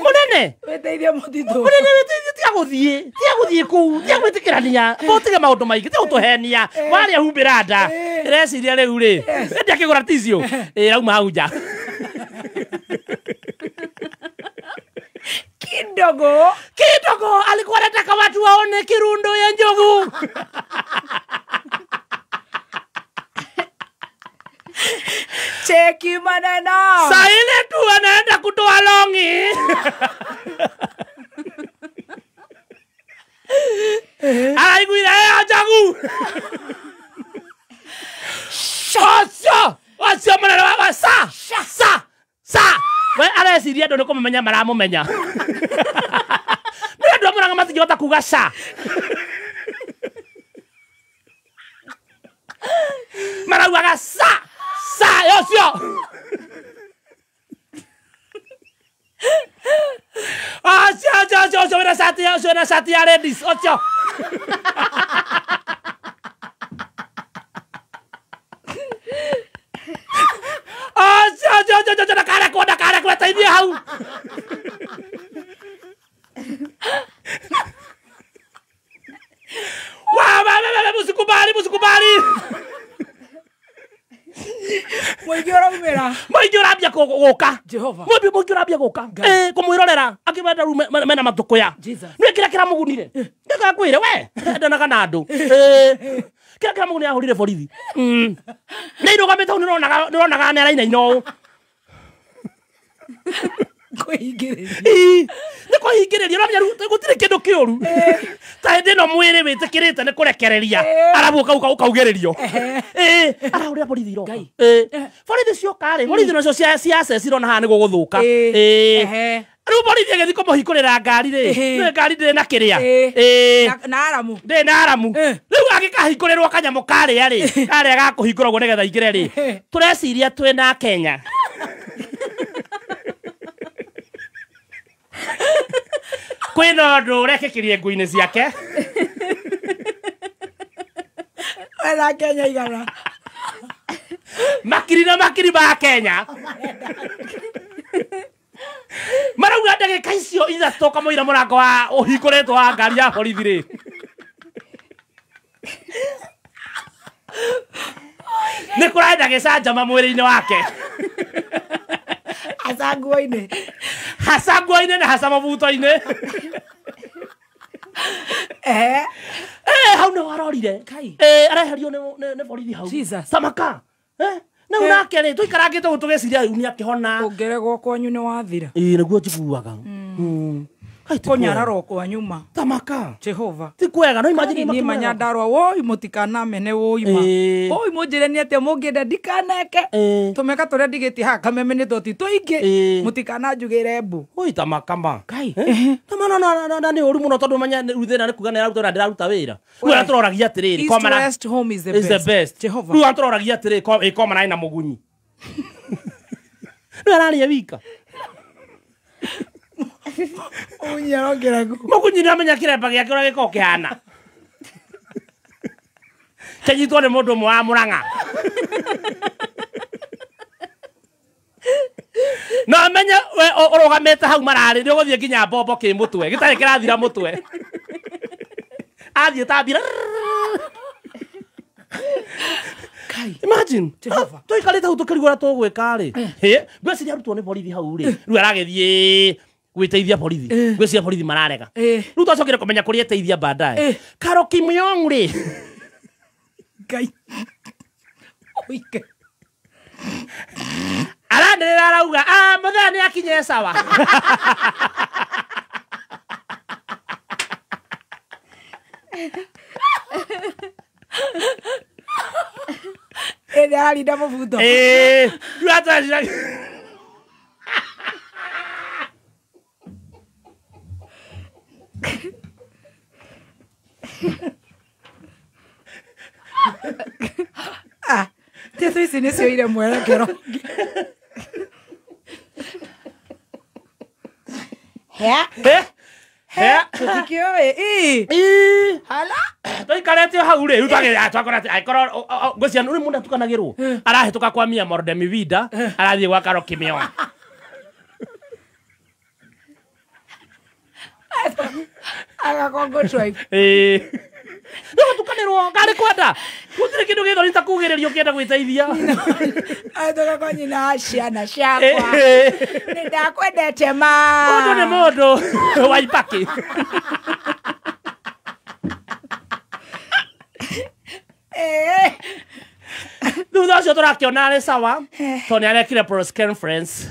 munene weteithia mũtitũ munene weteithia tiagũthiĩ kũu tiagwĩtĩkĩrania mũtige maũndũ maingĩ tiagũtũhenia warĩa humbĩra nda ĩreciria rĩu rĩ ĩndĩ akĩgũra ticio rauma hau nja kidogo alikuwa anataka watu waone kirundo ya njogu cheki maneno saa ile tu anaenda kutoa longi alaiguira njogu Osio maneno wa sa we areciria andũ nĩ kũmũmenya maramũmenya nĩ andũ a Mũrang'a matingĩhota kuga Ca maraugaga Ca Osio Osio wĩna cati ya ladies Osio ndakarekwo teithie hau musikubali mũingĩ ũrambia gũka mũingĩ ũrambia gũka kũmwĩrorera akĩmenda rĩu mena matũkũya nĩ kĩrĩa kĩramũgunire ndĩkakwĩre we ndanaga na andũ kĩrĩa kĩramũgunire ahũrire borithi nĩ irũgamĩte hau nĩronaga nĩ arainaina ũũ Niko hingireria uramenya gutire kindu kiuru ta ndino mwiri witikirite ni kurekereria arabu ukaugererio arahuria borithi ro borithi cio kare borithi no cio cia ceciro na ha ni guguthuka riu borithi agethi kumuhikurira ngari ri ngari ndire na kiria na aramu ndire na aramu riu agikahingurirwo kanyamu karia ri karia gakuhinguragwo nigetha ingire ri tureciria twi na Kenya kwina ndu urekekirie nguini ciake wena Kenya igana makiri ba Kenya marauga ndagika icio ithatu kamuira murango wa uhingũrĩtwo wa ngari ya borithi ri nĩ kũrenda gĩcanjama mwĩrĩ-inĩ wake hacanguo-inĩ na haca mabuto-inĩ hau nĩ warorire areherio nĩ borithi hau Samaka na unake ri tuikarangite gutugeciria riu ni akihona ungeregwo kwanyu ni wathira niguo njiguaga kunyararo kwa nyuma Samaka Jehova ti kwega no imagine ni manyandarwa woi mutikana mene woi ma woi mujire ni ate munginde ndikaneke tumeka tore ndigiti haka meme ni toti tuingi mutikana njugire mbu woi Samaka ma kai na ni uri muno tondu manya ruthina ni kuga ni aruta ndiraruta wira we aturoragia atiriri komana East home is the best Jehova we aturoragia atiriri komana ina mugunyi no arari wika unyarogera mugunyi ni amenya kiremba giake ura giko kihana kanyitwo ni mundu mwe wa Murang'a no amenya we urugamite hau marari ni uguthie nginya mbombo ki mutwe gitari kirathira mutwe athie tabira kai imagine Jehova tuikarite hau tukirigura tugwika ri ngweciria arutwo ni borithi hau ri riu aragethie gwiteithia borithi gweciria borithi mararega riu twacokire kumenya kuri eteithia baadaye Karo Kimyong ri kai oike aranderera arauga muthenya ni akinye sawa ari da mafuto riu atashira teso isi nĩ cio ire mwerekero hala tuikaretio hau rĩ rĩu twakora akorwo ngwĩcia ũrĩ mũndũ atukanagĩrwo arahĩtũka kwa Mia Morde Mivida arathiĩ gwa Karo Kimyong agakongo tribe no tukanirwo ngari kwenda gutire kindu githo nita kugererio kienda gwiteithia aitoka kwa nyina ciana ciakwa ni ndakwendete ma mundu ni mundu waipaki thutha ucio turakiona ari sawa to ni arekire press conference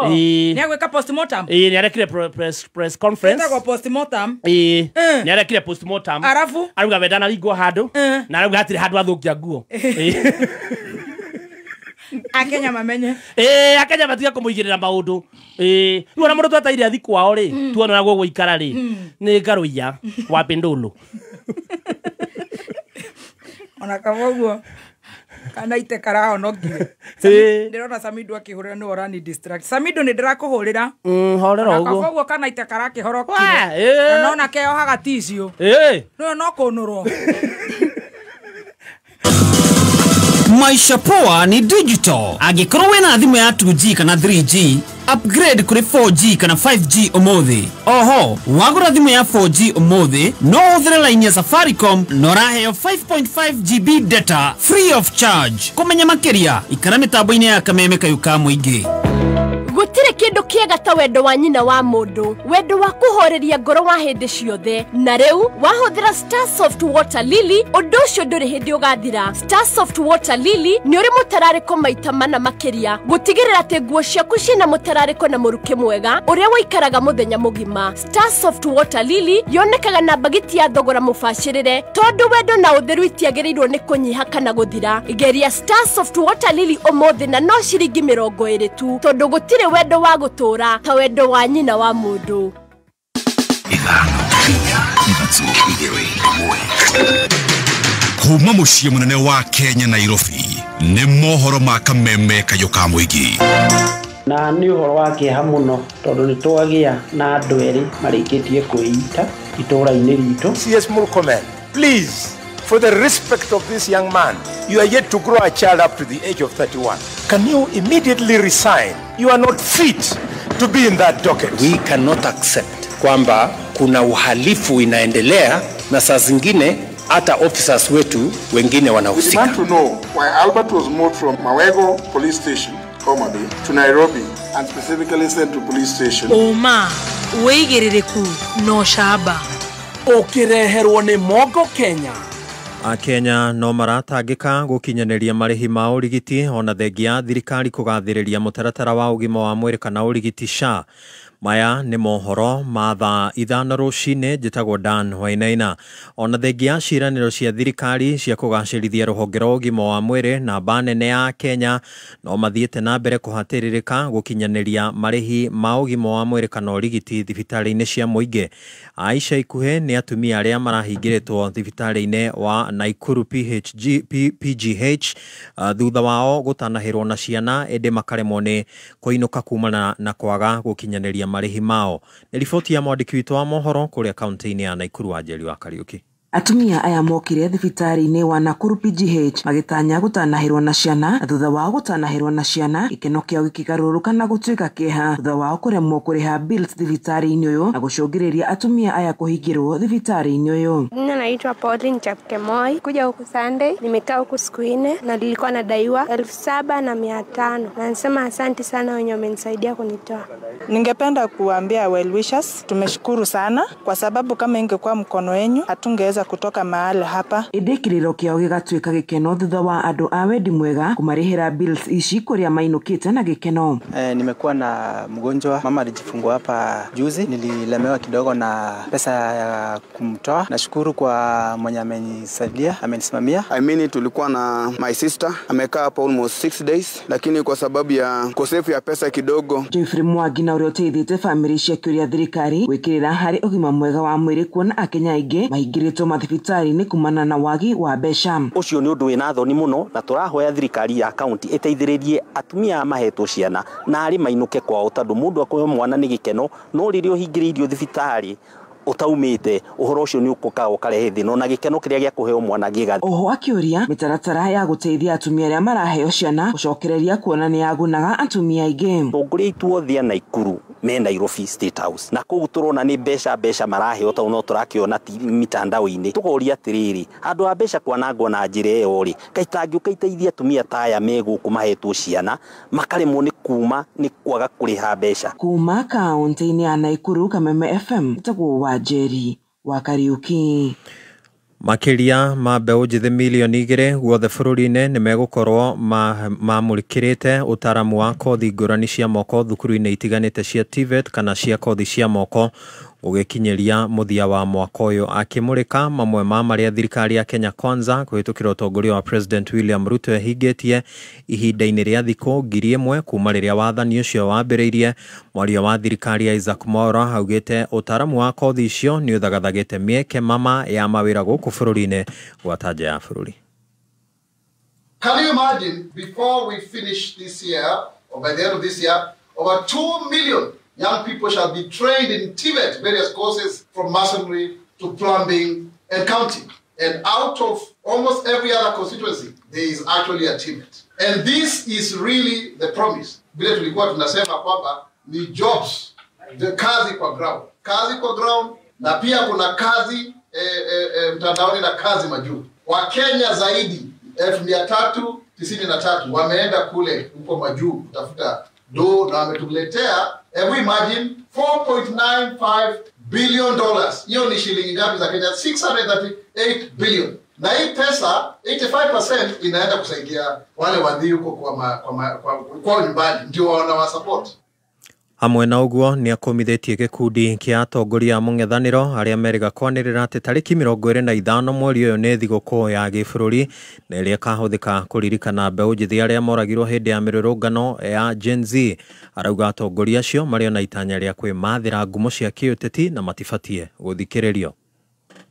ni agwika postmortem ni arekire press conference ndagwa postmortem ni arekire postmortem arafu aruga wendana ringo handu na aruga atiri handu athukia nguo akenya mamenye akenya batiga kumuigirira maundu riu ona mundu twataire athi kwao ri tuona naguo guikara ri ni ngaruia wa Pindulu ona kawoguo kana ite karaho no ngire ndirona Samido akihurira ni orani distract Samido ni ndirakuhurira horera uguo kawoguo kana ite karakihorokire no na keo haga ticio no kunurwo Maisha poa ni digital. Angĩkorwo wĩna thimũ ya 2G kana 3G, upgrade kuri 4G kana 5G umuthi. Oho, wagũra thimũ ya 4G umuthi, no ũhũthĩre line ya Safaricom no raheo 5.5 GB data free of charge. Kũmenya makĩria, ikara mĩtambo-inĩ ya Kameme Kayuka mũingĩ. gutire kindu kiega ta wendo wa nyina wa mundu, wendo wa kuhoreria ngoro wa hindi ciothe. Na riu wahuthira Star Soft Water Lily, undu ucio nduri hindi ugathira. Star Soft Water Lily ni uri mutarariko maita mana makiria, gutigirira ati nguo ciaku ciina mutarariko na muruke mwega uria waikaraga muthenya mugima. Star Soft Water Lily yonekaga na bagiti ya thogora mubashirire, tondu wendo na utheru itiagirirwo ni kunyiha kana guthira. Igeria Star Soft Water Lily umuthi na no ciringi 20 tu, tondu gutire wendo wa gutura ta wendo wa nyina wa mundu. Kuma muciĩ munene wa Kenya Nairobi nĩ mohoro ma kameme kayoka muigi na nĩ ũhoro wa kĩeha mũno tondũ nĩ twagia na andũ erĩ marĩkĩtie kwĩita itũũra-inĩ ritũ. CS Murkomen, please, for the respect of this young man, you are yet to grow a child up to the age of 31. Can you immediately resign? You are not fit to be in that docket. We cannot accept kwamba kuna uhalifu inaendelea na saa zingine hata officers wetu wengine wanahusika. We want to know why Albert was moved from Mawego police station, Homabay, to Nairobi and specifically sent to police station. Oma, weigiririku no shaba. Ukireherwo ni Mogo Kenya. Akenya no maratangika gukinyaneria marihi ma urigiti ona thengia thirikari kugathiriria mutaratara wa ugima wa mwiri kana urigiti SHA. Maya nĩ mohoro ma thaa 5 rũcinĩ. Njĩtagwo Dan Wainaina. Ona thengia ciĩranĩro cia thirikari cia kũgacĩrithia rũhonge rwa ũgima wa mwĩrĩ namba nene ya Kenya no mathiĩte na mbere kũhatĩrĩrĩka gũkinyanĩria marĩhi ma ũgima wa mwĩrĩ kana ũrigiti thibitarĩ-inĩ cia mũingĩ. Aisha ikuhĩ nĩ atumia arĩa marahingĩrĩtwo thibitarĩ-inĩ wa Naikuru PGH thutha wao gũtanahĩrwo na ciana ĩndĩ makaremwo nĩ kũinũka kumana na kwaga gũkinyanĩria marihi mao. Ni riboti ya mwandiki witũ wa mohoro kuria kaunti-inĩ ya Naikuru wa Njeri wa Kariuki. Atumia aya mokire thibitarĩ-inĩ wa Nakuru PGH magĩtanya gũtanahĩrwo na ciana, thutha wao gũtanahĩrwo na ciana gĩkeno kĩao gĩkĩgarũrũka na gũtuĩka kĩeha thutha wao kũremwo kũrĩha bills thibitarĩ-inĩ ũyũ na gũcũngĩrĩria atumia aya kũhingĩrwo thibitarĩ-inĩ ũyũ. Mimi naitwa Pauline Chapkemoi, kuja huku Sunday, nimekaa huku siku 4 na nilikuwa nadaiwa 7,500 na nasema asante sana wenye wamenisaidia kunitoa. Ningependa kuambia well wishers, tumeshukuru sana kwa sababu kama ingekuwa mkono wenu hatungeweza kutoka mahali hapa. Idikiriro kĩao gĩgatuĩka gĩkeno thutha wa andũ a wendi mwega kumarĩhĩra bills ici kũrĩa mainũkĩte na gĩkeno. Nimekuwa na mgonjwa, mama alijifungua hapa juzi, nililemewa kidogo na pesa ya kumtoa. Nashukuru kwa mwenye amenisaidia, amenisimamia. Tulikuwa na my sister, amekaa hapa almost 6 days, lakini kwa sababu ya kosefu ya pesa kidogo. Jeffrey Mwangi na ũrĩa ũteithĩte family cia kĩũria thirikari gwĩkĩrĩra harĩ ũgima mwega wa mwĩrĩ kuona Akenya aingĩ mahingĩrĩtwo mathibitarĩ-inĩ kumana na wagi wa mbeca. Ucio nĩ ũndũ wĩna thoni mũno na tũrahoya thirikari ya kaunti ĩteithĩrĩrie atumia mahetwo ciana na arĩ mainũke kwao tondũ mũndũ akũhe mwana nĩ gĩkeno no rĩrĩa ũhingĩrĩirio thibitarĩ utaumite uhoro ucio ni ukuka ukarehe thino na gikeno kiria gya kuheo mwana giga. Oho akĩũria mitaratara ya gũteithia atumia arĩa maraheo ciana gũcokereria kuona nĩ yagunaga atumia aingĩ. Tũngũrĩtwo thia Naikuru me Nairobi State House na kũu tũrona nĩ mbeca maraheo ta no tũrakĩona mitandao-inĩ. Tũkoria atĩrĩrĩ andũ a mbeca kwanangwo na njĩra ĩyo rĩ kaitangĩũka iteithia atumia ta aya megũkũ mahetwo ciana makaremwo nĩ kuma nĩ kwaga kũrĩha mbeca. Kuma kaunti-inĩ ya Naikuru, Kameme FM, Njĩtagwo wa Njeri wa Kariuki. Makiria ma mbeũ njĩthĩ milioni 2 guothe bũrũri-inĩ nĩ megũkorwo mamũrĩkĩrĩte ũtaramu wa kothi ngũrani cia moko thukuru-inĩ itiganĩte cia TVET kana cia kothi cia moko ũgĩkinyeria mũthia wa mwaka ũyũ. Akĩmũrĩka mamwe ma marĩa thirikari ya Kenya Kwanza kũhĩtũkĩra ũtongoria wa President William Ruto hingĩtie ihinda-inĩ rĩa thikũ 1,000 kuma rĩrĩa wathani ũcio wambĩrĩirie, mwaria wa thirikari ya Isaac Mwaura augĩte ũtaramu wa kothi icio nĩ ũthagathagĩte mĩeke mama ya mawĩra gũkũ bũrũri-inĩ gwa nja ya bũrũri. Can you imagine before we finish this year or by the end of this year over 2 million young people shall be trained in TVET, various courses from masonry to plumbing and counting. And out of almost every other constituency, there is actually a TVET. And this is really the promise. Vile tulikuwa tunasema kwamba ni jobs, the kazi kwa ground. Kazi kwa ground, na pia kuna kazi mtandaoni na kazi majuu. Wakenya zaidi 393 wameenda kule huko majuu kutafuta do na ametuletea, hebu imagine $4.95 billion. Hiyo ni shilingi ngapi za Kenya? 638 billion. Na hii pesa 85% inaenda kusaidia wale wadhi huko kwa nyumbani, ndio wanawasupport. Hamwe na uguo ni akomithitie gikundi kia atongoria mung'ethaniro aria meriga kwanirira ati tariki 25 mweri uyu ni thiguku ya gibũrũri na iria kahuthika kuririkana mbeũ njithi aria moragirwo hindi ya mirurungano ya Gen Z. Arauga atongoria acio mari na itanya ria kwimathira ngumo cia kiuteti na matibatie guthikiririo.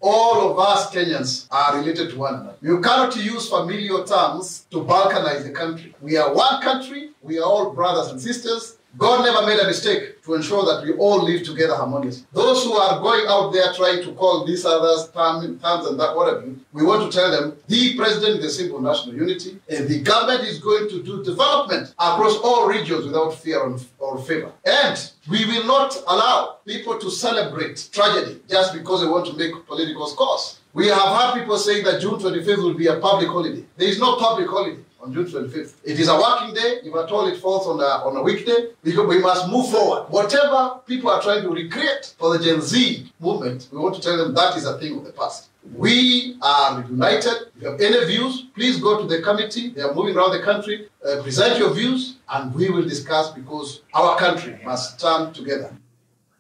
All of us Kenyans are related to one another. You cannot use familiar terms to balkanize the country. We are one country. We are all brothers and sisters. God never made a mistake to ensure that we all live together harmoniously. Those who are going out there trying to call these others terms and that whatever, we want to tell them the president is a symbol of national unity, and the government is going to do development across all regions without fear or favor. And we will not allow people to celebrate tragedy just because they want to make political scores. We have had people saying that June 25th will be a public holiday. There is no public holiday on June 25th. It is a working day. If at all it falls on a weekday, because we must move forward. Whatever people are trying to recreate for the Gen Z movement, we want to tell them that is a thing of the past. We are united. If you have any views, please go to the committee. They are moving around the country. Present your views, and we will discuss, because our country must stand together.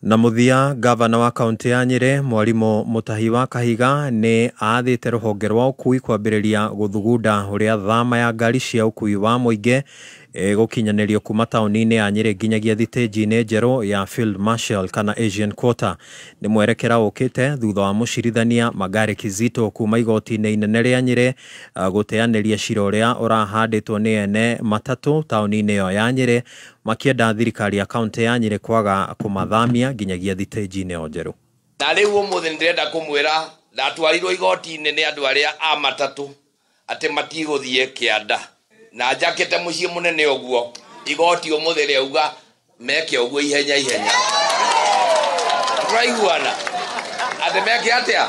Na muthia gavana wa kaunti ya Nyeri Mwalimu Mutahi wa Kahiga ni aathite ruhonge rwa ukui kwambiriria guthugunda uria thama ya ngari cia ukui wa muingi gukinyanirio kuma tauni-ini ya Nyeri nginyagia thitĩnji-inĩ njerũ ya Field Marshal kana Asian Quarter. Ni mwerekera ukite thutha wa mucirithania Magari Kizito kuma igoti-inĩ inene ria Nyeri guteanĩria cira ũrĩa ũrahandĩtwo nĩ ene matatu tauni-inĩ ĩyo ya Nyeri makienda thirikari ya kaunti ya Nyeri kwaga kumathamia nginyagia thitĩnji-inĩ ĩyo njerũ. Na rĩu ũmũthĩ nĩndĩrenda kũmwĩra ndatwarirwo igoti-inĩ nĩ andũ arĩa a matatu atĩ matigũthiĩ kĩanda na njakĩte mũciĩ mũnene ũguo igoti ũmũthĩ rĩauga meke ũguo ihenya tũraiguana atĩ meke atĩa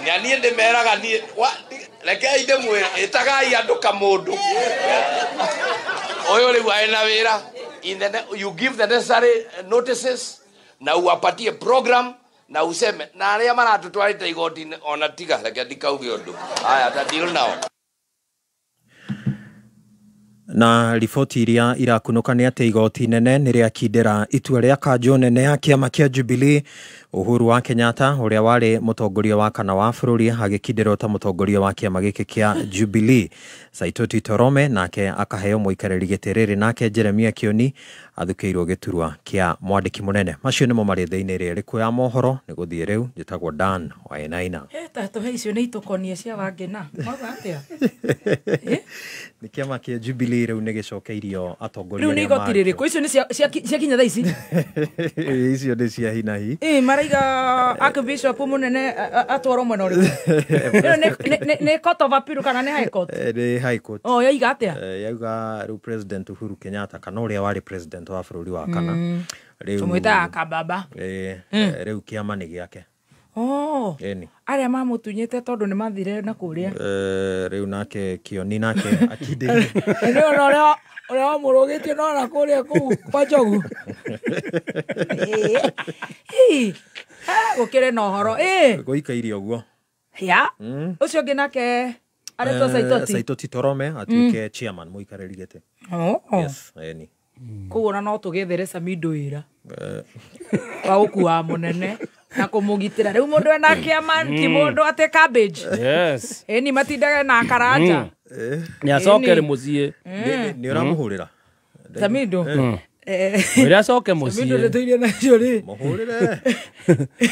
na niĩ ndĩmeraga niĩ rekei ndĩmwĩre ĩtagai andũ kamũndũ ũyũ rĩu aena wĩra you give the necessary notices na uwapatie program na useme na arĩa maratũtwarĩte igoti ona tiga reke ndikauge ũndũ haya ta deal nao. Na riboti iria irakunuka ni ati igoti nene nĩ rĩakindĩra itua rĩa kanjũ nene ya kĩama kĩa Jubilee Uhuru wa Kenyatta uria wari mutongoria wa kana wa bũrũri agĩkindĩrwo ta mutongoria wa kĩama gĩkĩ kĩa Jubilee. Saitoti Torome nake akaheo mũikarĩri gĩtĩ rĩrĩ nake Jeremia Kioni athukĩirwo gĩturwa kĩa mwandĩki mũnene. Macio nĩmo marĩ thĩinĩ rĩrĩkũ ya mohoro nĩ gũthiĩ rĩu njĩtagwo Dan Wainaina. Tũhe icio nĩ itokonie cia wangena mauga atĩa nĩ kĩama kĩa Jubilee rĩu nĩ gĩcokeirio atongoria rĩu nĩ igoti rĩrĩkũ icio nĩ cia kinya thaa ici icio nĩ cia hinahi maraiga Archbishop mũnene atwarwo mwena ũrĩkũ nĩ court of appeal kana nĩ high court? Nĩ high court. Yaiga atĩa? Yauga rĩu President Uhuru Kenyatta kana ũrĩa warĩ president wa bũrũri wa kana rĩu tũmwĩtaga kababa rĩu kĩama nĩ gĩake. Arĩa mamũtunyĩte tondũ nĩ mathire na kũrĩa rĩu nake Kioni nake akindĩrio ũrĩa wamũrũgĩtio no na kũrĩa kũu kwa Njogu gũkĩrĩ na ũhoro gũikaire ũguo ũcio ũngĩ nake aretwo Saitoti Torome atuĩke chairman mũikarĩri gĩtĩ. Yes, kũguo na no tũgethere Samido wĩra wa gũkua mũnene na kũmũgitĩra rĩu mũndũ ena kĩama ti mũndũ atĩ cabbage ni matindaga na karanja nĩ acokere mũciĩ nĩ ũramũhũrĩra Samido wĩra acoke mũciĩ Samido rĩtũirie na icio rĩ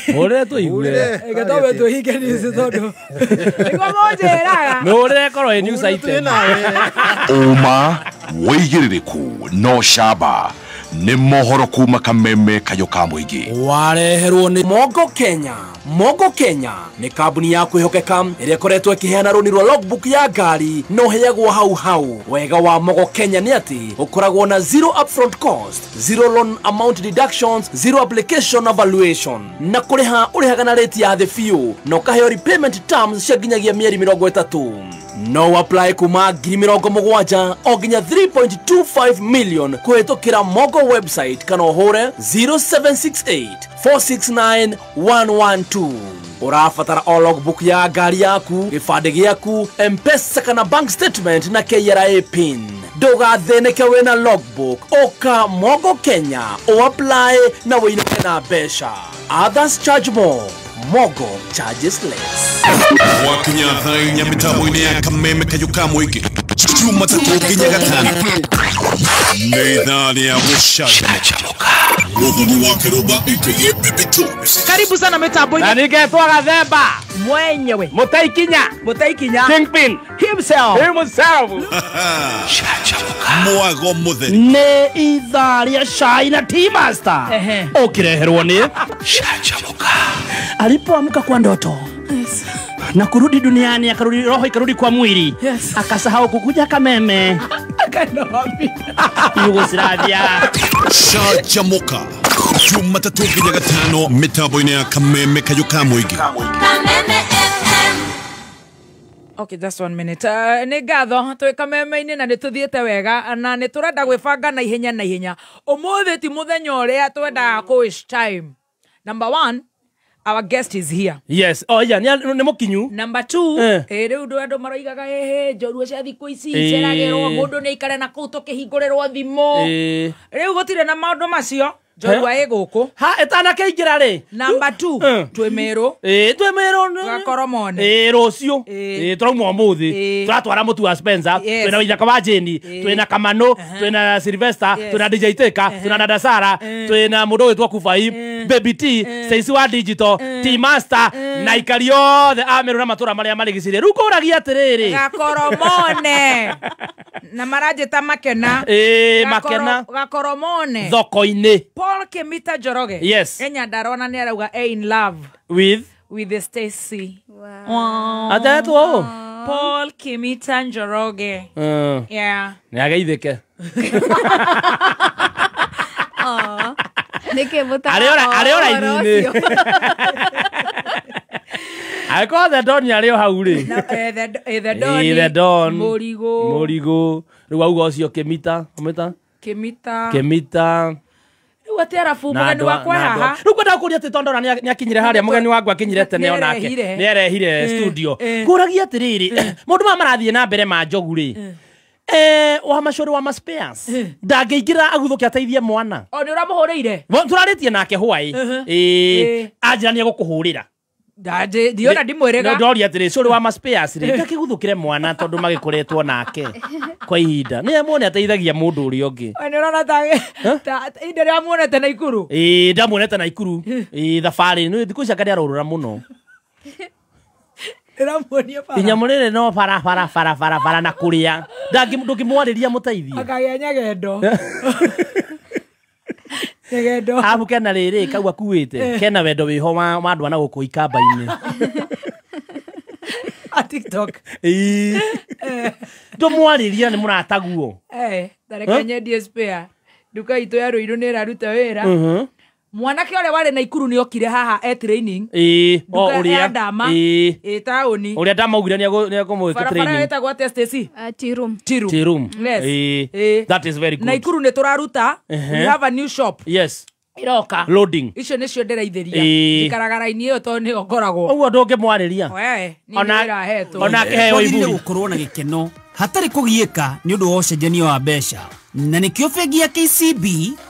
mũhũrĩre tũigue gatobe tũhinge nĩ icio tondũ nĩguo mũnjĩraga mũhũrĩre korwo ĩ news item Uma wĩigĩrĩrĩku no camba nĩ mohoro kuma kameme kayo ka mũingĩ wareherwo nĩ Mogo Kenya. Mogo Kenya nĩ kambuni ya kwĩhokeka ĩrĩa ĩkoretwo ĩkĩheana rũni rwa logbook ya ngari no heagwo hau. Wega wa Mogo Kenya nĩ atĩ ũkoragwo na zero upfront cost, zero loan amount deductions, zero application evaluation na kũrĩha ũrĩhaga na rate ya thĩ biũ na ũkaheo repayment terms cia nginyagia mĩeri 30. no apply kuma 70,000 o nginya 3.25 million kuhetũkĩra Mogo website kana ũhũre 0768 469 112. Ũrabatara o logbook ya ngari yaku, gĩbandĩ gĩaku, M-Pesa kana bank statement na KRA pin. Ndũgathĩnĩke wĩna logbook, ũka Mogo Kenya o apply na wĩinũke na mbeca. Others charge more. Mogo charges less. Wakinya thainya mitambo-inĩ ya kameme kayuka mwiki Juma tatu nginya gatano nĩ ithaa rĩa gũcanjamũka Mũthoni wa Kĩrũmba aka Bibitu. Karibu sana mitambo-inĩ. Na ningetwa Gathemba mwenyewe Mutaikinya Kingpin himself. Mwago mũtheri. Nĩ ithaa rĩa cai na Tea Master ũkĩreherwo nĩ Shanjamuka. Alipoamka kwa ndoto na kurudi duniani, akarudi roho ikarudi kwa mwili, akasahau kukuja Kameme Yugoslavia. Shanjamuka Jumatatu nginya gatano mitambo-inĩ ya Kameme kayuka mwiki. Okay, just 1 minute. Nĩ ngatho twĩ Kameme-inĩ na nĩtũthiĩte wega na nĩtũrenda gwĩbanga na ihenya. Ũmũthĩ ti mũthenya ũrĩa twendaga kũ waste time. Number 1, our guest is here. Yes. Oh yeah, nĩ mũkinyu. Number 2, rĩu andũ maroigaga njorua cia thikũ ici ceragĩrwo mũndũ nĩ aikare na kũu tũkĩhingũrĩrwo thimũ. Rĩu gũtirĩ na maũndũ macio. Njorua ĩgũkũ. Ha ĩtanakĩingĩra rĩ. Number 2, twĩmĩrũ. Twĩmĩrũ. Gakoromone. Rũciũ. Tũrauma ũmũthĩ. Tũratwara mũtu wa Spencer. Twĩna Waithaka wa Jane. Twĩna Kamano. Twĩna Sylvester. Twĩna DJ Teka. Twĩna Dada Sara. Twĩna mũndũ wĩtwa Kufai. Baby T. Stacy wa Digital. Tea Master. Na ikari othe amerũ na matũra marĩa marigicĩirie. Rĩu kũragia atĩrĩrĩ. Gakoromone. Na maranjĩta Makena. Makena. Gakoromone. Thoko-inĩ. Paul Kimita Njoroge. Yes. Kenya ndarona nĩ arauga in love with the Stacy. Wow. Atatwo Paul Kimita Njoroge. Yeah. Nĩ ageithĩke. Nĩkĩ mũta. Arĩ ora-inĩ. Aiko the Don arĩ o hau rĩ. The Don. Mũrigo. Rĩu auga ũcio Kimita. Kimita. Watera fu mugeni wakwa haha. Rĩu kwenda kũria atĩ tondora nĩ akinyire harĩa mugeni wakwa akinyire tene onake. Nĩ arehire studio. Kũragia atĩrĩrĩ. Mũndũ marathiĩ na mbere ma njogu rĩ. Wa macoro wa spares. Ndangĩingĩra aguthũke ateithie mwana. O nĩ ũramũhũrĩire? Tũrarĩtie nake hwaĩ. Anjĩra nĩ egũkũhũrĩra. Ndiona ndimwĩrĩga. Ndoria atĩrĩ cũrĩ wa spares rĩ. Ndakĩguthũkĩre mwana tondũ magĩkoretwo nake kwa ihinda. Nĩ muone ateithagia mũndũ ũrĩa ũngĩ. Nĩ ũrona ta inde rĩa muonete na Ikuru. Ndamuonete na Ikuru. Thabarĩ nĩ thikũ ici akari arorora mũno. Ndĩramuonia bara. Inyamũrĩre no bara na kũrĩa. Ndũngĩmwarĩria mũteithie. Akagĩa nyagendo. Nyagendo. Habu kena rĩrĩ kau akuĩte. Kena wendo wĩho wa andũ ana gũkũ ikamba-inĩ. TikTok. Ndũmwarĩria nĩ mũrataguo. Ndareke nyendie spare. Nduka itũ ya Rũirũ nĩ ĩraruta wĩra. Mwanake ũrĩa warĩ na Ikuru nĩ okire haha training. Ũrĩa ndama. Taũni. Ũrĩa ndamaugire nĩ agũmwĩka training. Barabara wetagwo atĩa Stacy? Tea Room. Yes. That is very good. Na Ikuru nĩ tũraruta. We have a new shop. Yes. Iroka. Loading. Icio nĩcio ndĩraithĩria. Ikaragara-inĩ ĩyo to nĩ okoragwo. Ũguo ndũngĩmwarĩria. Onake heo iburi. Gũkorwo na gĩkeno hatarĩ kũgiĩka nĩ ũndũ wa ũcenjania wa mbeca. Na nĩkĩo bengi ya KCB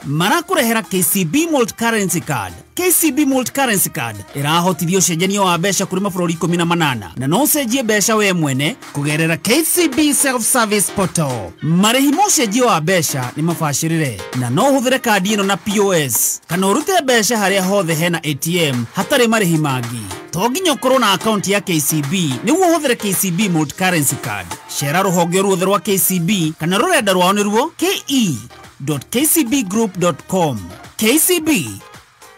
marakũrehera KCB Multi-Currency Card. KCB Multi-Currency Card ĩrahotithia ũcenjania wa mbeca kũrĩ mabũrũri 18 na no ũcenjie mbeca we mwene kũgerera KCB Self-Service Portal. Marĩhi ma ũcenjia wa mbeca nĩ mabacĩrĩre na no ũhũthĩre kandi ĩno na POS kana ũrute mbeca harĩa hothe hena ATM hatarĩ marĩhi mangĩ. To nginya ũkorwo na akaunti ya KCB nĩguo ũhũthĩre KCB Multi-Currency Card. Cera rũhonge ruothe rwa KCB kana rũrenda rwao nĩruo ke.kcbgroup.com. KCB,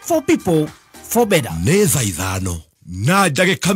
for people, for better. Neza ithano na ndagĩka